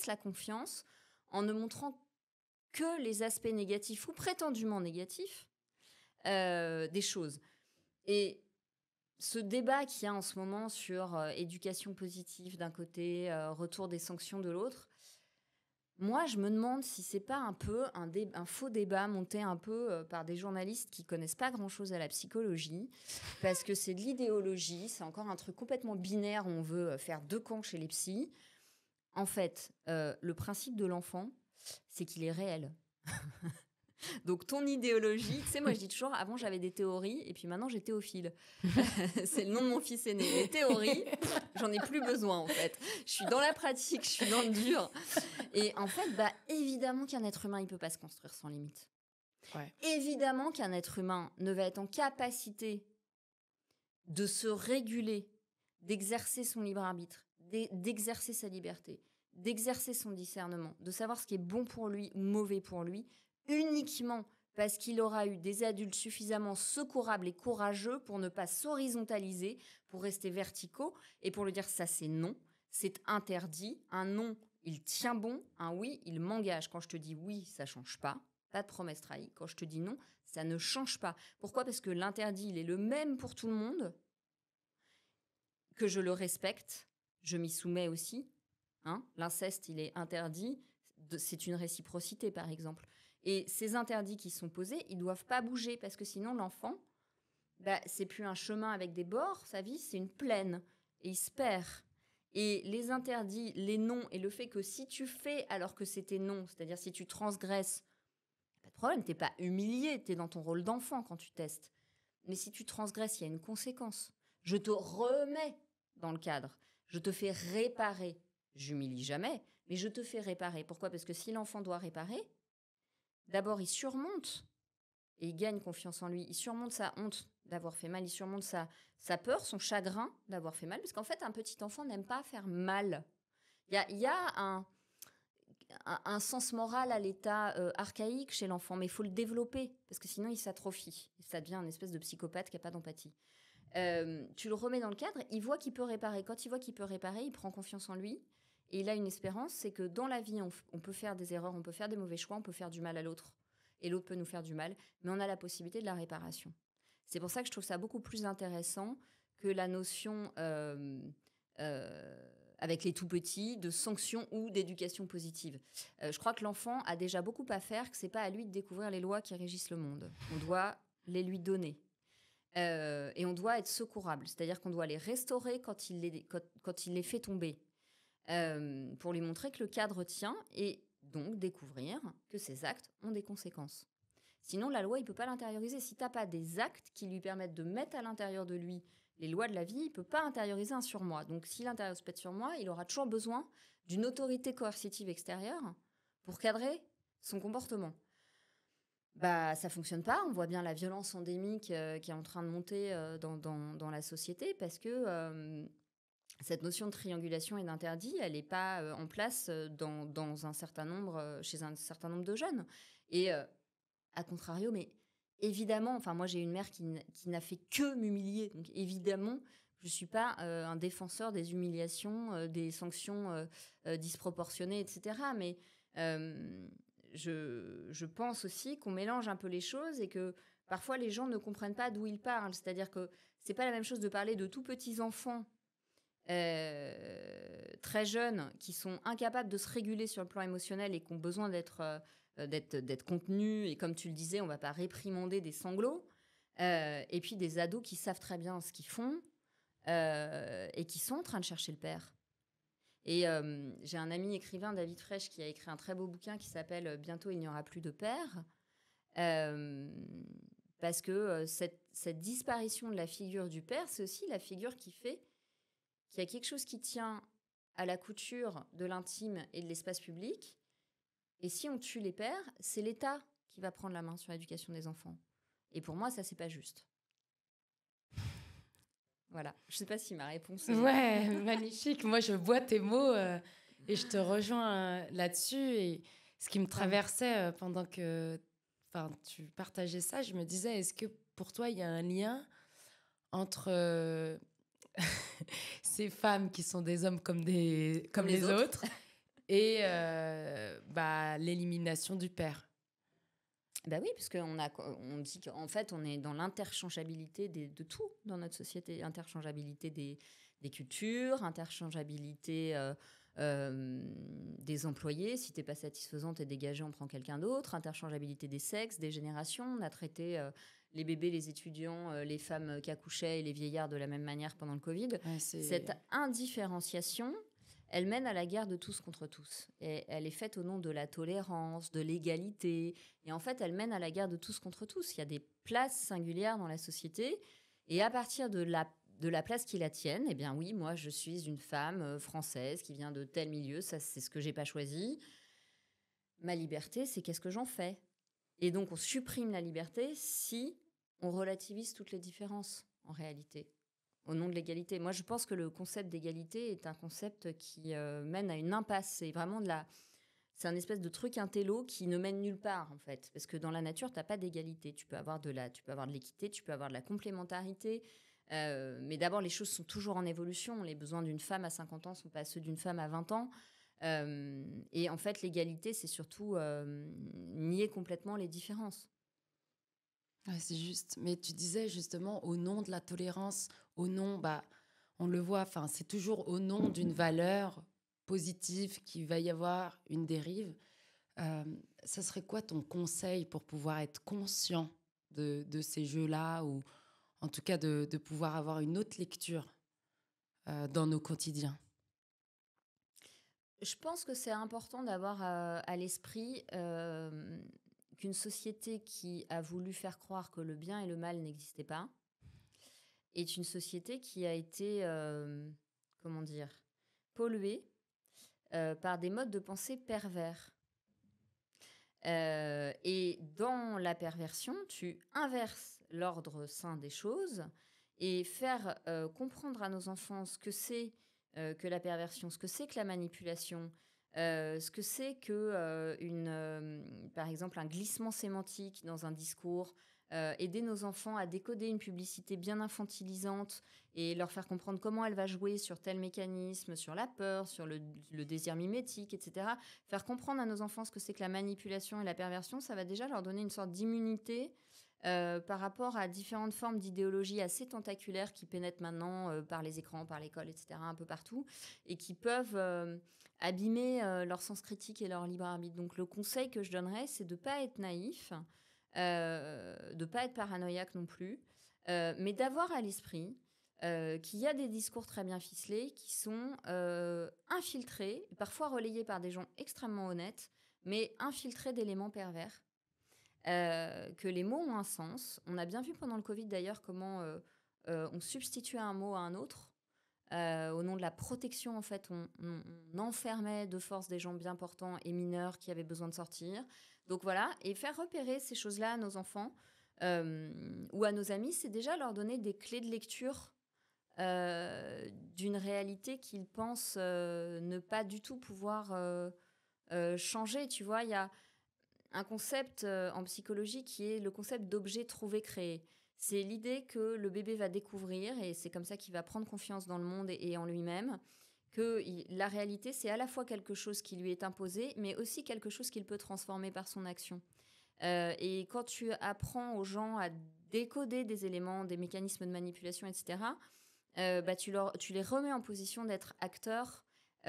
la confiance en ne montrant que les aspects négatifs ou prétendument négatifs des choses. Et ce débat qu'il y a en ce moment sur éducation positive d'un côté, retour des sanctions de l'autre, moi, je me demande si c'est pas un peu un faux débat monté un peu par des journalistes qui connaissent pas grand-chose à la psychologie, parce que c'est de l'idéologie, c'est encore un truc complètement binaire où on veut faire deux camps chez les psys. En fait, le principe de l'enfant, c'est qu'il est réel. Donc ton idéologie, tu sais, moi je dis toujours, avant j'avais des théories et puis maintenant j'ai théophile. C'est le nom de mon fils aîné. Les théories, j'en ai plus besoin en fait. Je suis dans la pratique, je suis dans le dur. Et en fait, évidemment qu'un être humain, il peut pas se construire sans limite. Ouais. Évidemment qu'un être humain ne va être en capacité de se réguler, d'exercer son libre arbitre, d'exercer sa liberté, d'exercer son discernement, de savoir ce qui est bon pour lui ou mauvais pour lui, uniquement parce qu'il aura eu des adultes suffisamment secourables et courageux pour ne pas s'horizontaliser, pour rester verticaux et pour lui dire ça c'est non, c'est interdit, un non il tient bon, un oui il m'engage. Quand je te dis oui ça change pas de promesse trahie. Quand je te dis non, ça ne change pas. Pourquoi ? Parce que l'interdit il est le même pour tout le monde, que je le respecte, je m'y soumets aussi. L'inceste il est interdit, c'est une réciprocité par exemple. Et ces interdits qui sont posés, ils ne doivent pas bouger parce que sinon l'enfant, c'est plus un chemin avec des bords, sa vie c'est une plaine et il se perd. Et les interdits, les non et le fait que si tu fais alors que c'était non, c'est-à-dire si tu transgresses, pas de problème, t'es pas humilié, t'es dans ton rôle d'enfant quand tu testes. Mais si tu transgresses, il y a une conséquence. Je te remets dans le cadre, je te fais réparer. J'humilie jamais, mais je te fais réparer. Pourquoi ? Parce que si l'enfant doit réparer, d'abord, il surmonte et il gagne confiance en lui. Il surmonte sa honte d'avoir fait mal. Il surmonte sa peur, son chagrin d'avoir fait mal. Parce qu'en fait, un petit enfant n'aime pas faire mal. Il y a un sens moral à l'état archaïque chez l'enfant, mais il faut le développer. Parce que sinon, il s'atrophie. Ça devient une espèce de psychopathe qui n'a pas d'empathie. Tu le remets dans le cadre, il voit qu'il peut réparer. Quand il voit qu'il peut réparer, il prend confiance en lui. Et il a une espérance, c'est que dans la vie, on peut faire des erreurs, on peut faire des mauvais choix, on peut faire du mal à l'autre. Et l'autre peut nous faire du mal, mais on a la possibilité de la réparation. C'est pour ça que je trouve ça beaucoup plus intéressant que la notion, avec les tout-petits, de sanction ou d'éducation positive. Je crois que l'enfant a déjà beaucoup à faire, que ce n'est pas à lui de découvrir les lois qui régissent le monde. On doit les lui donner. Et on doit être secourable, c'est-à-dire qu'on doit les restaurer quand il les fait tomber. Pour lui montrer que le cadre tient et donc découvrir que ces actes ont des conséquences. Sinon, la loi, il ne peut pas l'intérioriser. Si tu n'as pas des actes qui lui permettent de mettre à l'intérieur de lui les lois de la vie, il ne peut pas intérioriser un surmoi. Donc, s'il intériorise pas de surmoi, il aura toujours besoin d'une autorité coercitive extérieure pour cadrer son comportement. Ça ne fonctionne pas. On voit bien la violence endémique qui est en train de monter dans la société parce que... cette notion de triangulation et d'interdit, elle n'est pas en place chez un certain nombre de jeunes. Et à contrario, mais évidemment, moi j'ai une mère qui n'a fait que m'humilier. Donc évidemment, je ne suis pas un défenseur des humiliations, des sanctions disproportionnées, etc. Mais je pense aussi qu'on mélange un peu les choses et que parfois les gens ne comprennent pas d'où ils parlent. C'est-à-dire que ce n'est pas la même chose de parler de tout petits enfants très jeunes qui sont incapables de se réguler sur le plan émotionnel et qui ont besoin d'être contenus. Et comme tu le disais, on ne va pas réprimander des sanglots. Et puis des ados qui savent très bien ce qu'ils font et qui sont en train de chercher le père. Et j'ai un ami écrivain, David Fresh, qui a écrit un très beau bouquin qui s'appelle « Bientôt, il n'y aura plus de père ». Parce que cette disparition de la figure du père, c'est aussi la figure qui fait qu'il y a quelque chose qui tient à la couture de l'intime et de l'espace public. Et si on tue les pères, c'est l'État qui va prendre la main sur l'éducation des enfants. Et pour moi, ça, c'est pas juste. Voilà. Je sais pas si ma réponse... Ouais, magnifique. Moi, je vois tes mots et je te rejoins là-dessus. Et ce qui me traversait pendant que tu partageais ça, je me disais, est-ce que pour toi, il y a un lien entre... ces femmes qui sont des hommes comme les autres et l'élimination du père. Bah oui, parce on dit qu'en fait, on est dans l'interchangeabilité de tout dans notre société. Interchangeabilité des cultures, interchangeabilité des employés. Si tu n'es pas satisfaisant, tu es dégagé, on prend quelqu'un d'autre. Interchangeabilité des sexes, des générations. On a traité les bébés, les étudiants, les femmes qui accouchaient et les vieillards de la même manière pendant le Covid. Ouais, Cette indifférenciation, elle mène à la guerre de tous contre tous. Et elle est faite au nom de la tolérance, de l'égalité. Et en fait, elle mène à la guerre de tous contre tous. Il y a des places singulières dans la société. Et à partir de la place qui la tienne, eh bien oui, moi, je suis une femme française qui vient de tel milieu. Ça, c'est ce que j'ai pas choisi. Ma liberté, c'est qu'est-ce que j'en fais? Et donc, on supprime la liberté si on relativise toutes les différences, en réalité, au nom de l'égalité. Moi, je pense que le concept d'égalité est un concept qui mène à une impasse. C'est un espèce de truc intello qui ne mène nulle part, en fait. Parce que dans la nature, tu n'as pas d'égalité. Tu peux avoir de l'équité, tu peux avoir de la complémentarité. Mais d'abord, les choses sont toujours en évolution. Les besoins d'une femme à 50 ans ne sont pas ceux d'une femme à 20 ans. Et en fait, l'égalité, c'est surtout nier complètement les différences. Ouais, c'est juste. Mais tu disais justement au nom de la tolérance, au nom, on le voit, enfin, c'est toujours au nom d'une valeur positive qu'il va y avoir une dérive. Ça serait quoi ton conseil pour pouvoir être conscient de ces jeux-là ou en tout cas de pouvoir avoir une autre lecture dans nos quotidiens? Je pense que c'est important d'avoir à l'esprit qu'une société qui a voulu faire croire que le bien et le mal n'existaient pas est une société qui a été, comment dire, polluée par des modes de pensée pervers. Et dans la perversion, tu inverses l'ordre sain des choses et faire comprendre à nos enfants ce que c'est que la perversion, ce que c'est que la manipulation, ce que c'est que, par exemple, un glissement sémantique dans un discours, aider nos enfants à décoder une publicité bien infantilisante et leur faire comprendre comment elle va jouer sur tel mécanisme, sur la peur, sur le désir mimétique, etc. Faire comprendre à nos enfants ce que c'est que la manipulation et la perversion, ça va déjà leur donner une sorte d'immunité par rapport à différentes formes d'idéologie assez tentaculaires qui pénètrent maintenant par les écrans, par l'école, etc., un peu partout, et qui peuvent abîmer leur sens critique et leur libre arbitre. Donc le conseil que je donnerais, c'est de ne pas être naïf, de ne pas être paranoïaque non plus, mais d'avoir à l'esprit qu'il y a des discours très bien ficelés qui sont infiltrés, parfois relayés par des gens extrêmement honnêtes, mais infiltrés d'éléments pervers. Que les mots ont un sens. On a bien vu pendant le Covid d'ailleurs comment on substituait un mot à un autre. Au nom de la protection, en fait, on enfermait de force des gens bien portants et mineurs qui avaient besoin de sortir. Donc voilà, et faire repérer ces choses-là à nos enfants ou à nos amis, c'est déjà leur donner des clés de lecture d'une réalité qu'ils pensent ne pas du tout pouvoir changer. Tu vois, il y a un concept en psychologie qui est le concept d'objet trouvé créé. C'est l'idée que le bébé va découvrir, et c'est comme ça qu'il va prendre confiance dans le monde et en lui-même, que la réalité, c'est à la fois quelque chose qui lui est imposé, mais aussi quelque chose qu'il peut transformer par son action. Et quand tu apprends aux gens à décoder des éléments, des mécanismes de manipulation, etc., tu les remets en position d'être acteurs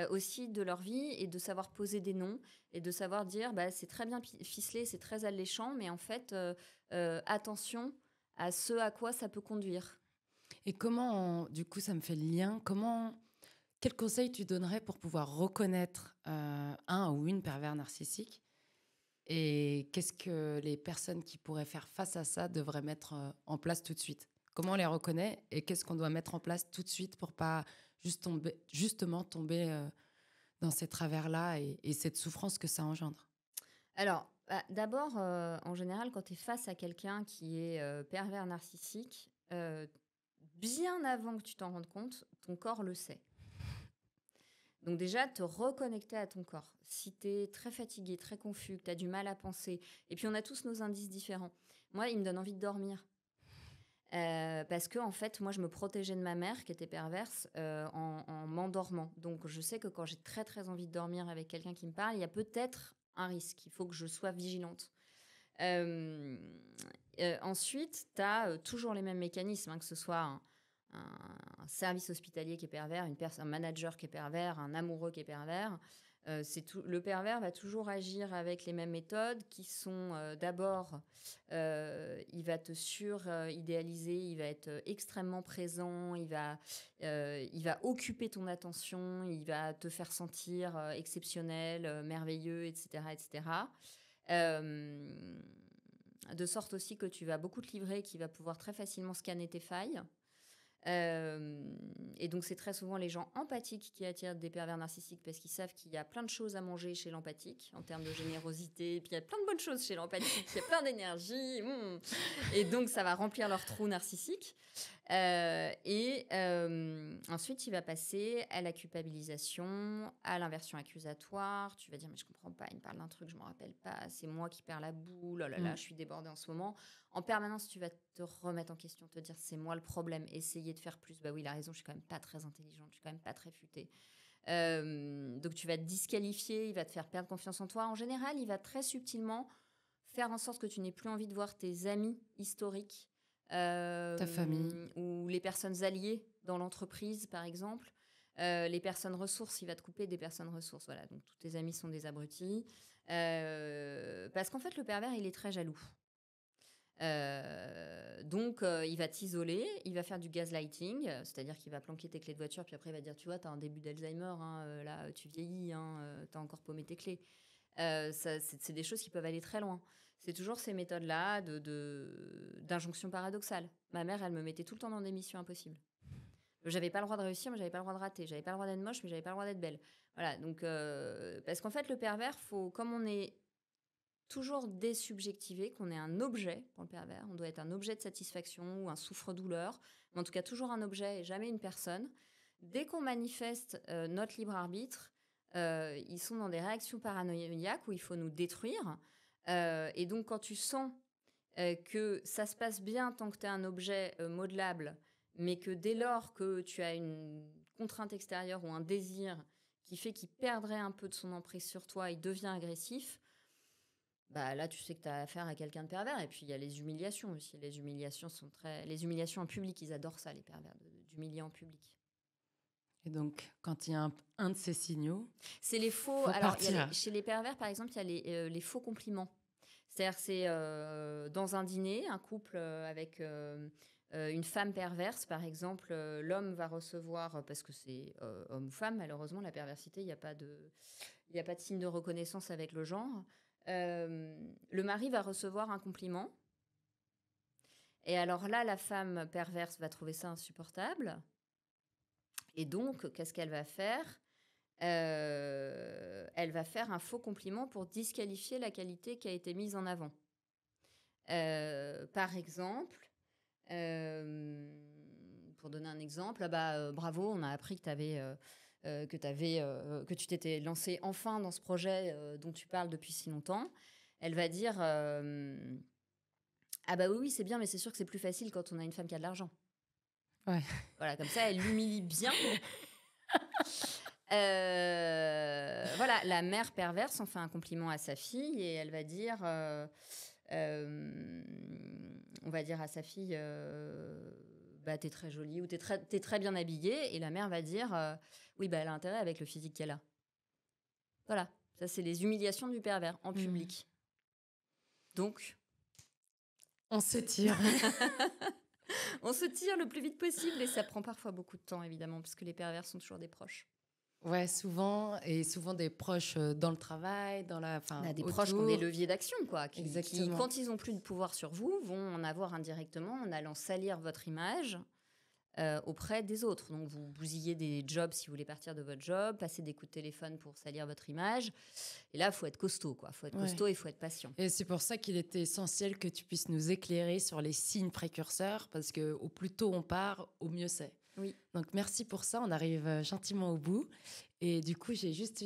aussi de leur vie et de savoir poser des noms et de savoir dire c'est très bien ficelé, c'est très alléchant, mais en fait, attention à ce à quoi ça peut conduire. Et du coup, ça me fait le lien, quel conseil tu donnerais pour pouvoir reconnaître un ou une pervers narcissique? Et qu'est-ce que les personnes qui pourraient faire face à ça devraient mettre en place tout de suite? Comment on les reconnaît et qu'est-ce qu'on doit mettre en place tout de suite pour pas justement tomber dans ces travers-là et cette souffrance que ça engendre? Alors, d'abord, en général, quand tu es face à quelqu'un qui est pervers narcissique, bien avant que tu t'en rendes compte, ton corps le sait. Donc déjà, te reconnecter à ton corps. Si tu es très fatigué, très confus, que tu as du mal à penser, et puis on a tous nos indices différents. Moi, il me donne envie de dormir. Parce que en fait, moi, je me protégeais de ma mère qui était perverse en m'endormant. Donc, je sais que quand j'ai très très envie de dormir avec quelqu'un qui me parle, il y a peut-être un risque. Il faut que je sois vigilante. Euh, Ensuite, tu as toujours les mêmes mécanismes, hein, que ce soit un service hospitalier qui est pervers, un manager qui est pervers, un amoureux qui est pervers. Le pervers va toujours agir avec les mêmes méthodes qui sont d'abord, il va te sur-idéaliser, il va être extrêmement présent, il va occuper ton attention, il va te faire sentir exceptionnel, merveilleux, etc. etc. Euh, de sorte aussi que tu vas beaucoup te livrer, qui va pouvoir très facilement scanner tes failles. Et donc, c'est très souvent les gens empathiques qui attirent des pervers narcissiques parce qu'ils savent qu'il y a plein de choses à manger chez l'empathique en termes de générosité. Et puis, il y a plein de bonnes choses chez l'empathique, il y a plein d'énergie. Et donc, ça va remplir leur trou narcissique. Ensuite, il va passer à la culpabilisation, à l'inversion accusatoire. Tu vas dire, mais je comprends pas, il me parle d'un truc, je me rappelle pas, c'est moi qui perds la boule, oh là là, je suis débordée en ce moment. En permanence, tu vas te remettre en question, te dire, c'est moi le problème, essayer de faire plus. Bah oui, il a raison, je suis quand même pas très intelligente, je suis quand même pas très futée. Donc tu vas te disqualifier, il va te faire perdre confiance en toi. En général, il va très subtilement faire en sorte que tu n'aies plus envie de voir tes amis historiques, Ta famille. ou les personnes alliées dans l'entreprise, par exemple. Les personnes ressources, il va te couper des personnes ressources. Voilà, donc tous tes amis sont des abrutis. Parce qu'en fait, le pervers, il est très jaloux. Donc, il va t'isoler, il va faire du gaslighting, c'est-à-dire qu'il va planquer tes clés de voiture, puis après, il va dire, tu vois, t'as un début d'Alzheimer, hein, là, tu vieillis, hein, t'as encore paumé tes clés. C'est des choses qui peuvent aller très loin. C'est toujours ces méthodes-là d'injonction paradoxale. Ma mère, elle me mettait tout le temps dans des missions impossibles. J'avais pas le droit de réussir, mais j'avais pas le droit de rater. J'avais pas le droit d'être moche, mais j'avais pas le droit d'être belle. Voilà, donc parce qu'en fait, le pervers, comme on est toujours désubjectivé, qu'on est un objet pour le pervers, on doit être un objet de satisfaction ou un souffre-douleur, mais en tout cas toujours un objet et jamais une personne. Dès qu'on manifeste notre libre arbitre, ils sont dans des réactions paranoïaques où il faut nous détruire. Et donc, quand tu sens que ça se passe bien tant que tu es un objet modelable, mais que dès lors que tu as une contrainte extérieure ou un désir qui fait qu'il perdrait un peu de son emprise sur toi, il devient agressif, bah là, tu sais que tu as affaire à quelqu'un de pervers. Et puis, il y a les humiliations aussi. Les humiliations en public, ils adorent ça, les pervers, d'humilier en public. Et donc, quand il y a un de ces signaux, c'est les faux. Faut Alors, partir. Chez les pervers, par exemple, il y a les faux compliments. C'est-à-dire, c'est dans un dîner, un couple avec une femme perverse, par exemple, l'homme va recevoir, parce que c'est homme ou femme, malheureusement, la perversité, il n'y a pas de signe de reconnaissance avec le genre. Le mari va recevoir un compliment. Et alors là, la femme perverse va trouver ça insupportable. Et donc, qu'est-ce qu'elle va faire ? Elle va faire un faux compliment pour disqualifier la qualité qui a été mise en avant. Par exemple, pour donner un exemple, bravo, on a appris que que tu t'étais lancé enfin dans ce projet dont tu parles depuis si longtemps. Elle va dire ah bah oui, c'est bien, mais c'est sûr que c'est plus facile quand on a une femme qui a de l'argent. Ouais. Voilà, comme ça, elle l'humilie bien. Voilà, la mère perverse en fait un compliment à sa fille et elle va dire, on va dire à sa fille, bah t'es très jolie ou t'es très bien habillée, et la mère va dire, oui bah elle a intérêt avec le physique qu'elle a. Voilà, ça c'est les humiliations du pervers en public. Donc, on se tire. On se tire le plus vite possible et ça prend parfois beaucoup de temps évidemment parce que les pervers sont toujours des proches. Ouais, souvent, et souvent des proches dans le travail, dans la... des proches qui ont des leviers d'action, quoi. Qui, Exactement. Quand ils n'ont plus de pouvoir sur vous, vont en avoir indirectement en allant salir votre image auprès des autres. Donc, vous bousillez des jobs si vous voulez partir de votre job, passez des coups de téléphone pour salir votre image. Et là, il faut être costaud, quoi. Il faut être costaud et il faut être patient. Et c'est pour ça qu'il était essentiel que tu puisses nous éclairer sur les signes précurseurs, parce qu'au plus tôt on part, au mieux c'est. Oui. Donc, merci pour ça. On arrive gentiment au bout. Et du coup, j'ai juste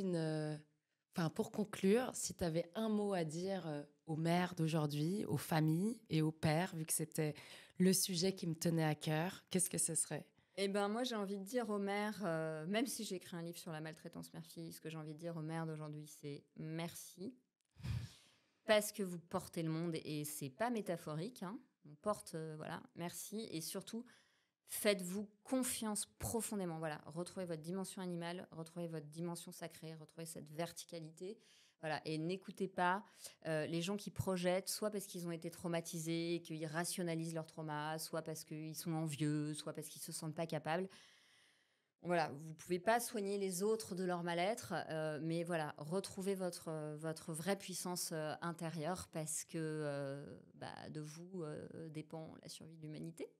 pour conclure, si tu avais un mot à dire aux mères d'aujourd'hui, aux familles et aux pères, vu que c'était le sujet qui me tenait à cœur, qu'est-ce que ce serait ? Eh ben, moi, j'ai envie de dire aux mères, même si j'ai écrit un livre sur la maltraitance mère-fille, ce que j'ai envie de dire aux mères d'aujourd'hui, c'est merci. parce que vous portez le monde et c'est pas métaphorique. Hein. On porte, voilà, merci. Et surtout, faites-vous confiance profondément. Voilà, retrouvez votre dimension animale, retrouvez votre dimension sacrée, retrouvez cette verticalité. Voilà, et n'écoutez pas les gens qui projettent, soit parce qu'ils ont été traumatisés, qu'ils rationalisent leur trauma, soit parce qu'ils sont envieux, soit parce qu'ils se sentent pas capables. Voilà, vous pouvez pas soigner les autres de leur mal-être, mais voilà, retrouvez votre vraie puissance intérieure parce que de vous dépend la survie de l'humanité.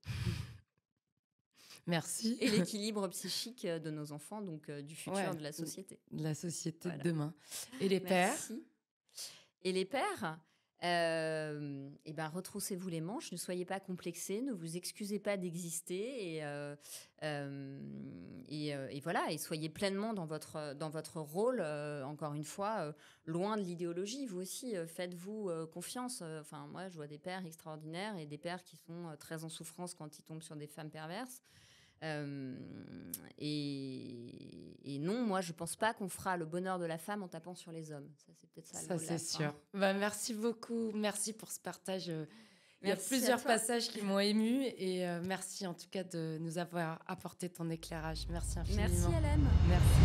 Merci. Et l'équilibre psychique de nos enfants, donc du futur de la société. De la société de demain. Et les pères? Et les pères, retroussez-vous les manches, ne soyez pas complexés, ne vous excusez pas d'exister et voilà, et soyez pleinement dans votre rôle, encore une fois, loin de l'idéologie. Vous aussi, faites-vous confiance. Enfin, moi, je vois des pères extraordinaires et des pères qui sont très en souffrance quand ils tombent sur des femmes perverses. Et non, moi, je pense pas qu'on fera le bonheur de la femme en tapant sur les hommes. Ça, c'est peut-être ça. Ça, c'est sûr. Merci beaucoup. Merci pour ce partage. Il y a plusieurs passages qui m'ont émue et merci en tout cas de nous avoir apporté ton éclairage. Merci infiniment. Merci Hélène. Merci.